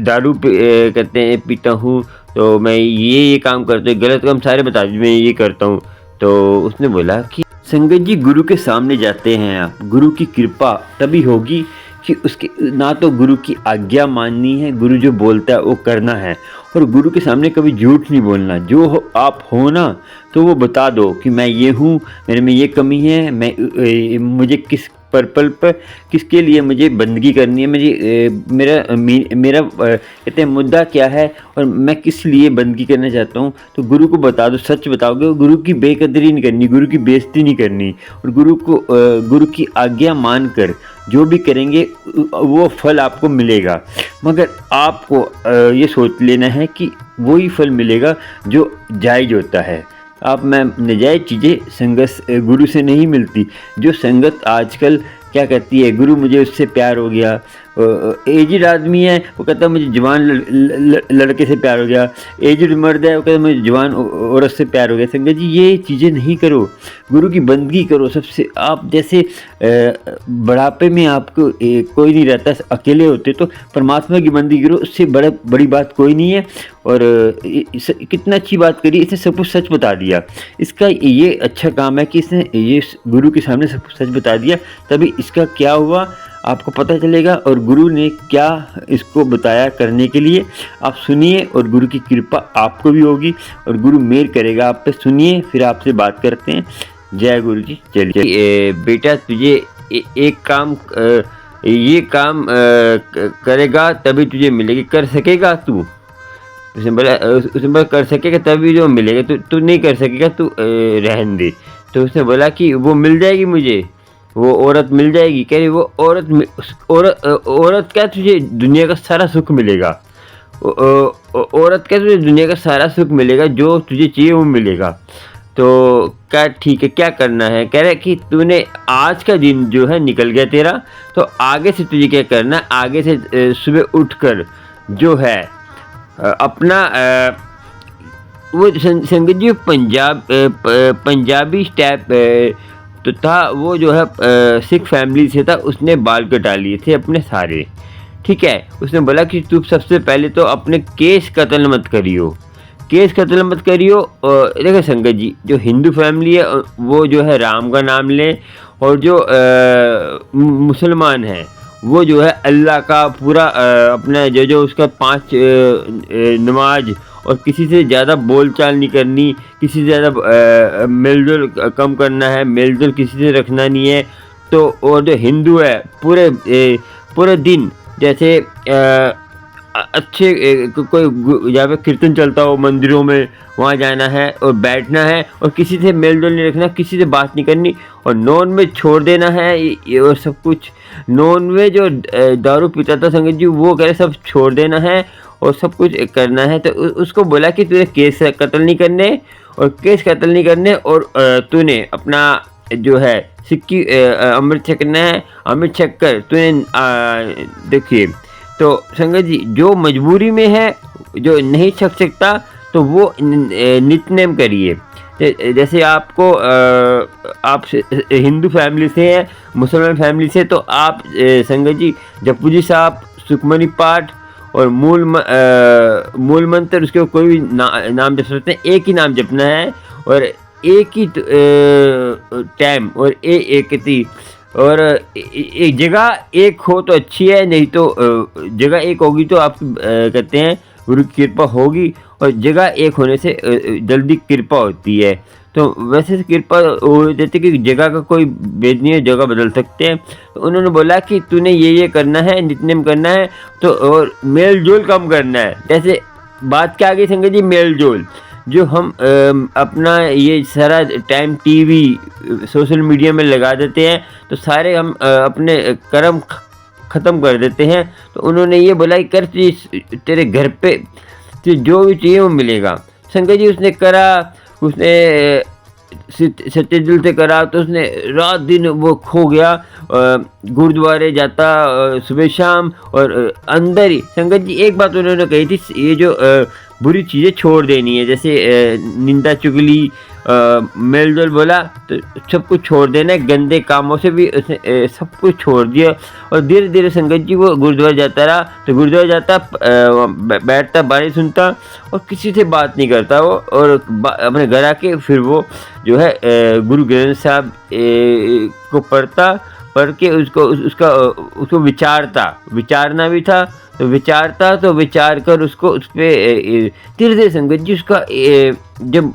Speaker 1: दारू कहते हैं पीता हूँ, तो मैं ये काम करता हूँ, गलत काम सारे बता दीजिए, मैं ये करता हूँ। तो उसने बोला कि संगत जी गुरु के सामने जाते हैं आप, गुरु की कृपा तभी होगी कि उसके ना तो गुरु की आज्ञा माननी है, गुरु जो बोलता है वो करना है, और गुरु के सामने कभी झूठ नहीं बोलना। जो आप हो ना तो वो बता दो कि मैं ये हूँ, मेरे में ये कमी है, मुझे किस पर्पल पर किसके लिए मुझे बंदगी करनी है, मेरा कहते हैं मुद्दा क्या है, और मैं किस लिए बंदगी करना चाहता हूँ। तो गुरु को बता दो, सच बताओगे। गुरु की बेकदरी नहीं करनी, गुरु की बेइज्जती नहीं करनी, और गुरु की आज्ञा मानकर जो भी करेंगे वो फल आपको मिलेगा। मगर आपको ये सोच लेना है कि वही फल मिलेगा जो जायज़ होता है। आप मैं नजायज़ चीज़ें संगत गुरु से नहीं मिलती। जो संगत आजकल क्या कहती है, गुरु मुझे उससे प्यार हो गया, एजड आदमी है वो कहता है मुझे जवान लड़के से प्यार हो गया, एजड मर्द है वो कहता है मुझे जवान औरत से प्यार हो गया। संगत जी ये चीज़ें नहीं करो, गुरु की बंदगी करो। सबसे आप जैसे बुढ़ापे में आपको कोई नहीं रहता, अकेले होते, तो परमात्मा की बंदगी करो, उससे बड़ी बात कोई नहीं है। और कितना अच्छी बात करी, इसने सब कुछ सच बता दिया। इसका ये अच्छा काम है कि इसने ये गुरु के सामने सब कुछ सच बता दिया, तभी इसका क्या हुआ आपको पता चलेगा, और गुरु ने क्या इसको बताया करने के लिए। आप सुनिए और गुरु की कृपा आपको भी होगी और गुरु मेहर करेगा आप पे। सुनिए फिर आपसे बात करते हैं। जय गुरु जी। चलिए बेटा तुझे एक काम ये काम करेगा तभी तुझे मिलेगी, कर सकेगा तू? उसने बोला कर सकेगा तभी जो मिलेगा, तू नहीं कर सकेगा, तू रहन दे। तो उसने बोला कि वो मिल जाएगी मुझे, वो औरत मिल जाएगी। कह रही वो औरत क्या, तुझे दुनिया का सारा सुख मिलेगा। औरत क्या, तुझे दुनिया का सारा सुख मिलेगा, जो तुझे चाहिए वो मिलेगा। तो क्या ठीक है, क्या करना है? कह रहे कि तूने आज का दिन जो है निकल गया तेरा, तो आगे से तुझे क्या करना है, आगे से सुबह उठकर जो है अपना वो संगत जी पंजाबी स्टेप तो था, वो जो है सिख फैमिली से था, उसने बाल कटा लिए थे अपने सारे। ठीक है, उसने बोला कि तू सबसे पहले तो अपने केस कत्ल मत करियो, केस कत्ल मत करियो। और देखो संगत जी, जो हिंदू फैमिली है वो जो है राम का नाम ले, और जो मुसलमान है वो जो है अल्लाह का पूरा अपना जो उसका 5 नमाज और किसी से ज़्यादा बोलचाल नहीं करनी, किसी से ज़्यादा मेल-जोल कम करना है, मेल-जोल किसी से रखना नहीं है। तो और जो हिंदू है पूरे दिन जैसे अच्छे कोई जहाँ पे कीर्तन चलता हो मंदिरों में, वहाँ जाना है और बैठना है और किसी से मेल-जोल नहीं रखना, किसी से बात नहीं करनी और नॉन-वेज छोड़ देना है ये और सब कुछ। नॉन-वेज और दारू पीता था संगत जी, वो कह रहे सब छोड़ देना है और सब कुछ करना है। तो उसको बोला कि तूने केस कत्ल नहीं करने और तूने अपना जो है सिक्की अमृत छकना है, अमृत छक कर तूने देखिए तो संगत जी जो मजबूरी में है, जो नहीं छक सकता तो वो नित्य-नेम करिए। जैसे आपको आप हिंदू फैमिली से हैं, मुसलमान फैमिली से, तो आप संगत जी जपजी साहब, सुखमनी पाठ और मूल मंत्र, उसके कोई भी नाम जप सकते हैं। एक ही नाम जपना है और एक ही टाइम और एक ही और एक जगह एक हो तो अच्छी है, नहीं तो जगह एक होगी तो आप कहते हैं गुरु की कृपा होगी और जगह एक होने से जल्दी कृपा होती है। तो वैसे कृपा हो जाती कि जगह का कोई भेद नहीं है, जगह बदल सकते हैं। तो उन्होंने बोला कि तूने ये करना है, नित्य-नेम करना है तो और मेल-जोल कम करना है। जैसे बात क्या आ गई संगत जी, मेल-जोल जो हम अपना ये सारा टाइम टीवी सोशल मीडिया में लगा देते हैं तो सारे हम अपने कर्म ख़त्म कर देते हैं। तो उन्होंने ये बोला कि कर तेरे घर पे तो जो भी चाहिए वो मिलेगा। संगत जी उसने करा, उसने सच्चे दिल से करा तो उसने रात दिन वो खो गया, गुरुद्वारे जाता सुबह शाम और अंदर ही। संगत जी एक बात उन्होंने कही थी, ये जो बुरी चीज़ें छोड़ देनी है, जैसे निंदा चुगली मेल-जोल बोला तो सब कुछ छोड़ देना है, गंदे कामों से भी उसने सब कुछ छोड़ दिया। और धीरे धीरे संगत जी वो गुरुद्वारे जाता रहा, तो गुरुद्वारे जाता बैठता, बाणी सुनता और किसी से बात नहीं करता वो, और अपने घर आके फिर वो जो है गुरु ग्रंथ साहब को पढ़ के उसको विचारना भी था तो विचार कर उसको उस पर धीरे धीरे संगत जी उसका जब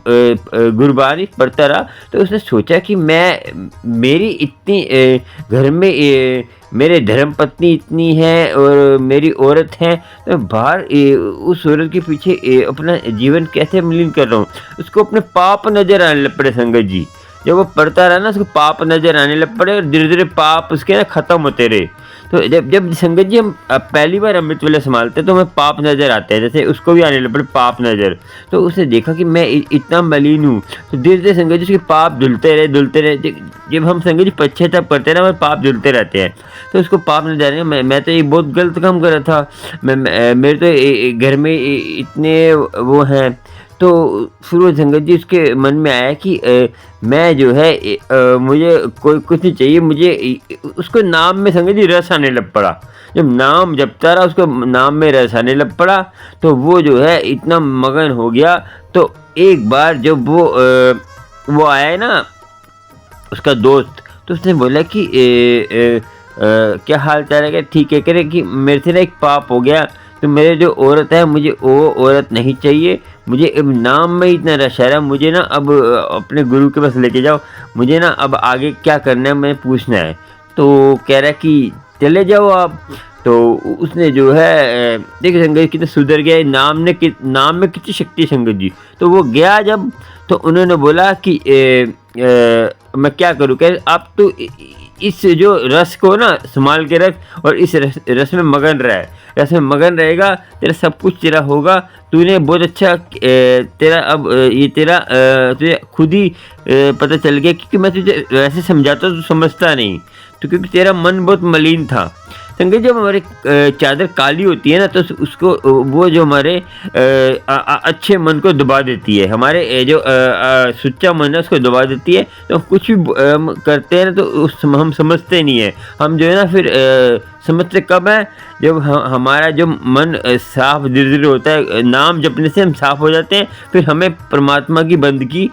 Speaker 1: गुरबानी पढ़ता रहा तो उसने सोचा कि मेरी इतनी घर में मेरे धर्म पत्नी इतनी है और मेरी औरत है, तो बाहर उस औरत के पीछे अपना जीवन कैसे मलिन कर रहा हूँ। उसको अपने पाप नजर आने लग पड़े संगत जी। जब वो पढ़ता रहा ना उसको पाप नजर आने लग पड़े और धीरे धीरे पाप उसके ना खत्म होते रहे। तो जब संगत जी हम पहली बार अमृत वेला संभालते तो हमें पाप नज़र आते हैं, जैसे उसको भी आने लग पड़े पाप नज़र। तो उसने देखा कि मैं इतना मलिन हूँ, तो धीरे धीरे संगत जी उसके पाप धुलते रहे। जब हम संगत जी पश्चाताप करते हैं ना, हमारे पाप धुलते रहते हैं। तो उसको पाप नजर आ रहे हैं, मैं तो ये बहुत गलत काम कर रहा था, मेरे तो घर में इतने वो हैं। तो फिर वो संगत जी उसके मन में आया कि मैं जो है मुझे कोई कुछ नहीं चाहिए, मुझे उसको नाम में संगत जी रस आने लग पड़ा। जब नाम जपता रहा उसको नाम में रस आने लग पड़ा तो वो जो है इतना मगन हो गया। तो एक बार जब वो आया ना उसका दोस्त, तो उसने बोला कि क्या हाल चाल है, ठीक है, करे कि मेरे से ना एक पाप हो गया, तो मेरे जो औरत है मुझे वो औरत नहीं चाहिए, मुझे अब नाम में इतना रश है, मुझे ना अब अपने गुरु के पास लेके जाओ, मुझे ना अब आगे क्या करना है मैंने पूछना है। तो कह रहा कि चले जाओ आप। तो उसने जो है देखिए संगत जी कितना सुधर गया, नाम में कितनी शक्ति है संगत जी। तो वो गया जब, तो उन्होंने बोला कि मैं क्या करूँ, कह आप तो इस जो रस को ना संभाल के रख और इस रस में मगन रहे, रस में मगन रहेगा, तेरा सब कुछ तेरा होगा। तूने बहुत अच्छा तेरा अब ये तेरा तुझे खुद ही पता चल गया, क्योंकि मैं तुझे वैसे समझाता तो समझता नहीं, तो क्योंकि तेरा मन बहुत मलिन था। संगत जब हमारे चादर काली होती है ना, तो उसको वो जो हमारे अच्छे मन को दबा देती है, हमारे जो सुच्चा मन है उसको दबा देती है। तो कुछ भी करते हैं ना तो हम समझते नहीं है, हम जो है ना फिर समझते कब हैं? जब हमारा जो मन साफ धीरे-धीरे होता है, नाम जपने से हम साफ हो जाते हैं, फिर हमें परमात्मा की बंदगी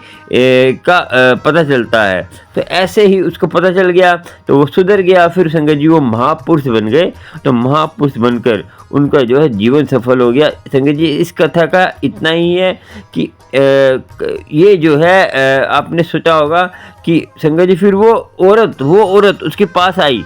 Speaker 1: का पता चलता है। तो ऐसे ही उसको पता चल गया, तो वो सुधर गया। फिर संगत जी वो महापुरुष बन गए। तो महापुरुष बनकर उनका जो है जीवन सफल हो गया। संगत जी इस कथा का इतना ही है कि ये जो है आपने सोचा होगा कि संगत जी फिर वो औरत उसके पास आई,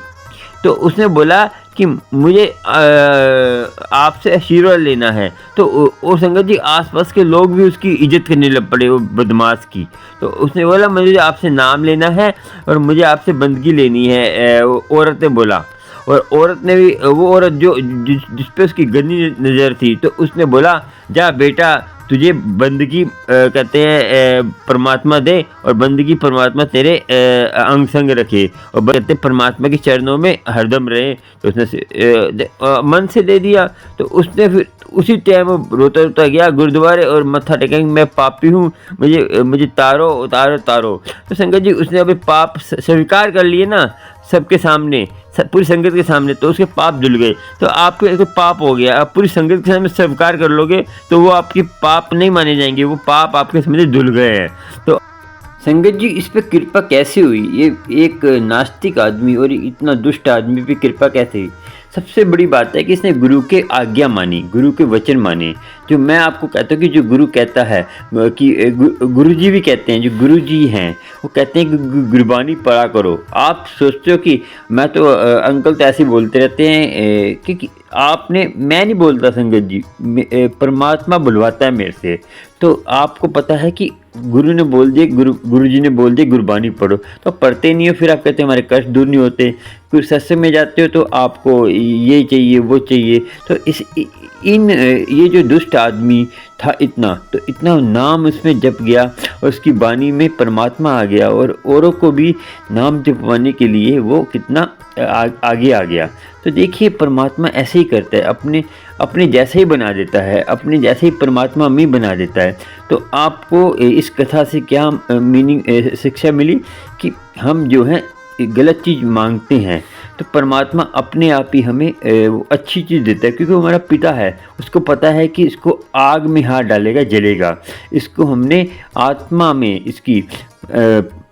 Speaker 1: तो उसने बोला कि मुझे आपसे आशीर्वाद लेना है। तो और संगत जी आसपास के लोग भी उसकी इज्जत करने लग पड़े, वो बदमाश की। तो उसने बोला मुझे आपसे नाम लेना है और मुझे आपसे बंदगी लेनी है, औरत ने बोला। और औरत ने भी, वो औरत जो जिस पे उसकी गंदी नज़र थी, तो उसने बोला जा बेटा तुझे बंदगी कहते हैं परमात्मा दे, और बंदगी परमात्मा तेरे अंग संग रखे, और कहते परमात्मा के चरणों में हरदम रहे। तो उसने मन से दे दिया। तो उसने फिर उसी टाइम रोता रोता गया गुरुद्वारे और मत्था टेका, मैं पापी हूँ, मुझे तारो तारो तारो। तो संगत जी उसने अभी पाप स्वीकार कर लिए ना सबके सामने, पूरी संगत के सामने, तो उसके पाप धुल गए। तो आपके एक पाप हो गया, आप पूरी संगत के सामने स्वीकार कर लोगे तो वो आपके पाप नहीं माने जाएंगे, वो पाप आपके सामने धुल गए हैं। तो संगत जी इस पे कृपा कैसे हुई? ये एक नास्तिक आदमी और इतना दुष्ट आदमी पे कृपा कैसे हुई? सबसे बड़ी बात है कि इसने गुरु के आज्ञा मानी, गुरु के वचन माने। जो मैं आपको कहता हूँ कि जो गुरु कहता है कि गुरु जी भी कहते हैं, जो गुरु जी हैं वो कहते हैं कि गुरबानी पढ़ा करो। आप सोचते हो कि मैं तो अंकल तो ऐसे बोलते रहते हैं, क्योंकि मैं नहीं बोलता संगत जी, परमात्मा बुलवाता है मेरे से। तो आपको पता है कि गुरु ने बोल दिए, गुरु जी ने बोल दिए गुरबानी पढ़ो, तो पढ़ते नहीं हो, फिर आप कहते हैं हमारे कष्ट दूर नहीं होते। फिर सत्संग में जाते हो तो आपको ये चाहिए वो चाहिए। तो ये जो दुष्ट आदमी था इतना नाम उसमें जप गया और उसकी वाणी में परमात्मा आ गया, और औरों को भी नाम जपवाने के लिए वो कितना आगे आ गया। तो देखिए परमात्मा ऐसे ही करता है, अपने जैसे ही बना देता है, अपने जैसे ही परमात्मा में बना देता है। तो आपको इस कथा से क्या शिक्षा मिली कि हम जो है गलत चीज़ मांगते हैं तो परमात्मा अपने आप ही हमें वो अच्छी चीज़ देता है, क्योंकि वो हमारा पिता है। उसको पता है कि इसको आग में हाथ डालेगा जलेगा, इसको हमने आत्मा में इसकी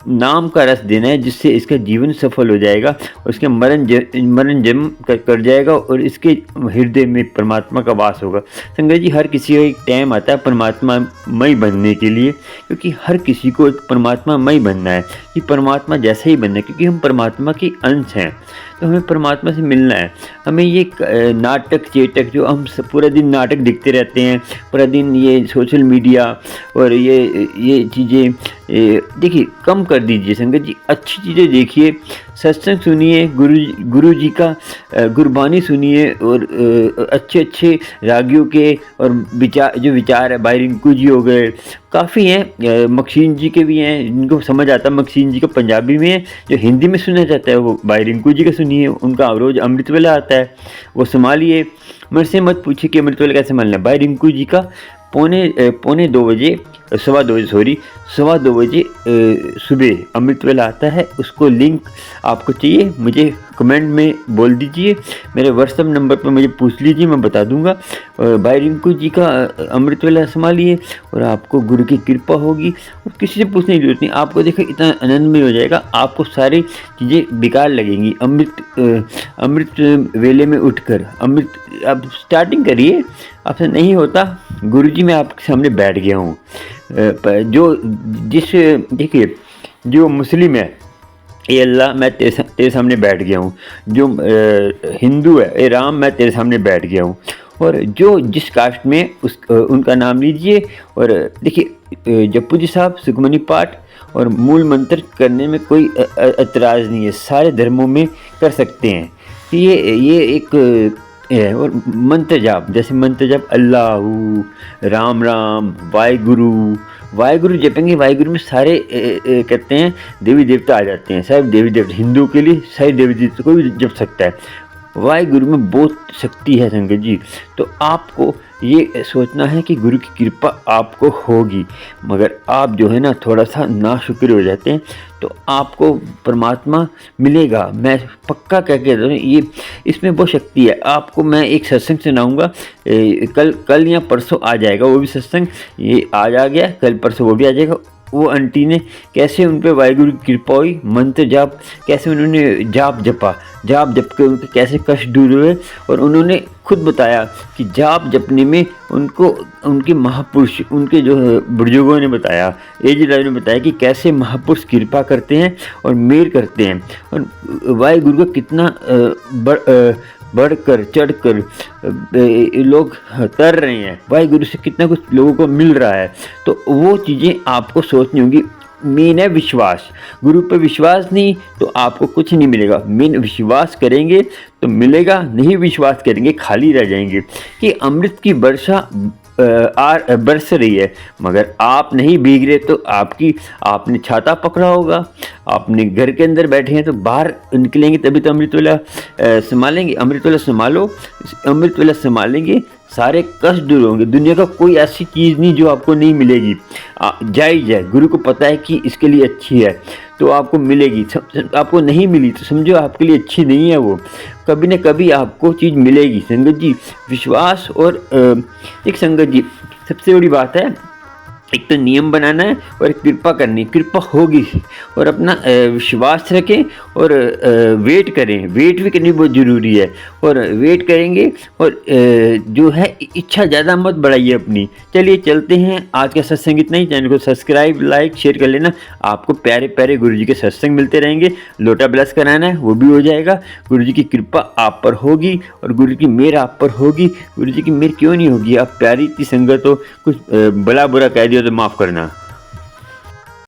Speaker 1: नाम का रस देना है, जिससे इसका जीवन सफल हो जाएगा और इसके मरण जन्म कर जाएगा और इसके हृदय में परमात्मा का वास होगा। संगत जी हर किसी का एक टाइम आता है परमात्मामय बनने के लिए, क्योंकि हर किसी को एक परमात्मामय बनना है कि परमात्मा जैसे ही बनना है, क्योंकि हम परमात्मा के अंश हैं। तो हमें परमात्मा से मिलना है। हमें ये नाटक चेटक जो हम पूरा दिन नाटक देखते रहते हैं, पूरा दिन ये सोशल मीडिया और ये चीज़ें देखिए कम कर दीजिए संगत जी। अच्छी चीज़ें देखिए, सत्संग सुनिए, गुरु जी का गुरबानी सुनिए, और अच्छे रागियों के और विचार है, भाई रिंकू जी हो गए, काफ़ी हैं, मखशीन जी के भी हैं जिनको समझ आता है। मखशीन जी का पंजाबी में है, जो हिंदी में सुना जाता है वो भाई रिंकू जी का सुनिए, उनका रोज़ अमृत वेला आता है, वो संभालिए। मेरे से मत पूछिए कि अमृत वेला कैसे संभालना है। भाई रिंकू जी का पौने 2 बजे सवा दो बजे सुबह अमृत वेला आता है। उसको लिंक आपको चाहिए मुझे कमेंट में बोल दीजिए, मेरे व्हाट्सएप नंबर पर मुझे पूछ लीजिए, मैं बता दूंगा। भाई रिंकू जी का अमृत वेला संभालिए और आपको गुरु की कृपा होगी, और किसी से पूछने की जरूरत नहीं। आपको देखो इतना आनंदमय हो जाएगा, आपको सारी चीज़ें बेकार लगेंगी। अमृत वेले में उठकर अमृत आप स्टार्टिंग करिए, आपसे नहीं होता गुरुजी मैं आपके सामने बैठ गया हूँ। देखिए जो मुस्लिम है ये अल्लाह मैं तेरे सामने बैठ गया हूँ, जो हिंदू है ये राम मैं तेरे सामने बैठ गया हूँ, और जो जिस कास्ट में उनका नाम लीजिए। और देखिए जप्पू जी साहब सुखमनी पाठ और मूल मंत्र करने में कोई एतराज़ नहीं है, सारे धर्मों में कर सकते हैं। तो ये एक है। और मंत्र जाप, जैसे मंत्र जाप अल्लाहू, राम राम, वाहिगुरु जपेंगे, वाहिगुरु में सारे कहते हैं देवी देवता आ जाते हैं। सारे देवी देवता, हिंदू के लिए सारे देवी देवता कोई जप सकता है। वाहिगुरु में बहुत शक्ति है संगत जी। तो आपको ये सोचना है कि गुरु की कृपा आपको होगी, मगर आप जो है ना थोड़ा सा नाशुक्र हो जाते हैं तो आपको परमात्मा मिलेगा। मैं पक्का कह के हूँ, ये इसमें बहुत शक्ति है। आपको मैं एक सत्संग सुनाऊंगा, कल या परसों आ जाएगा वो भी सत्संग। ये आज आ गया, कल परसों वो भी आ जाएगा। वो आंटी ने कैसे उन पे वाहिगुरु की कृपा हुई, मंत्र जाप कैसे उन्होंने जाप जप के उनके कैसे कष्ट दूर हुए। और उन्होंने खुद बताया कि जाप जपने में उनको उनके महापुरुष, उनके जो बुजुर्गों ने बताया, एज ने बताया कि कैसे महापुरुष कृपा करते हैं और मेल करते हैं। और वाहिगुरु का कितना बढ़कर चढ़कर लोग तर रहे हैं, वाहिगुरु से कितना कुछ लोगों को मिल रहा है। तो वो चीज़ें आपको सोचनी होंगी। मेन है विश्वास, गुरु पे विश्वास नहीं तो आपको कुछ नहीं मिलेगा। मेन विश्वास करेंगे तो मिलेगा, नहीं विश्वास करेंगे खाली रह जाएंगे। कि अमृत की वर्षा बरस रही है मगर आप नहीं भीग रहे, तो आपने छाता पकड़ा होगा, आपने घर के अंदर बैठे हैं तो बाहर निकलेंगे तभी तो अमृत वेला संभालेंगे। अमृत वेला संभालो, अमृत वेला संभालेंगे सारे कष्ट दूर होंगे। दुनिया का कोई ऐसी चीज़ नहीं जो आपको नहीं मिलेगी। जायज़ है, गुरु को पता है कि इसके लिए अच्छी है तो आपको मिलेगी। आपको नहीं मिली तो समझो आपके लिए अच्छी नहीं है वो। कभी न कभी आपको चीज़ मिलेगी संगत जी। विश्वास और एक संगत जी सबसे बड़ी बात है, एक तो नियम बनाना है और कृपा करनी। कृपा होगी और अपना विश्वास रखें और वेट करें। वेट भी करनी बहुत ज़रूरी है और वेट करेंगे और जो है इच्छा ज़्यादा मत बढ़ाइए अपनी। चलिए चलते हैं, आज का सत्संग इतना ही। चैनल को सब्सक्राइब लाइक शेयर कर लेना। आपको प्यारे प्यारे गुरु जी के सत्संग मिलते रहेंगे। लोटा ब्लेस कराना है वो भी हो जाएगा। गुरु जी की कृपा आप पर होगी और गुरु की मेहर आप पर होगी। गुरु जी की मेहर क्यों नहीं होगी? आप प्यारी इतनी संगत हो, कुछ भला बुरा कह दिया तो माफ़ करना।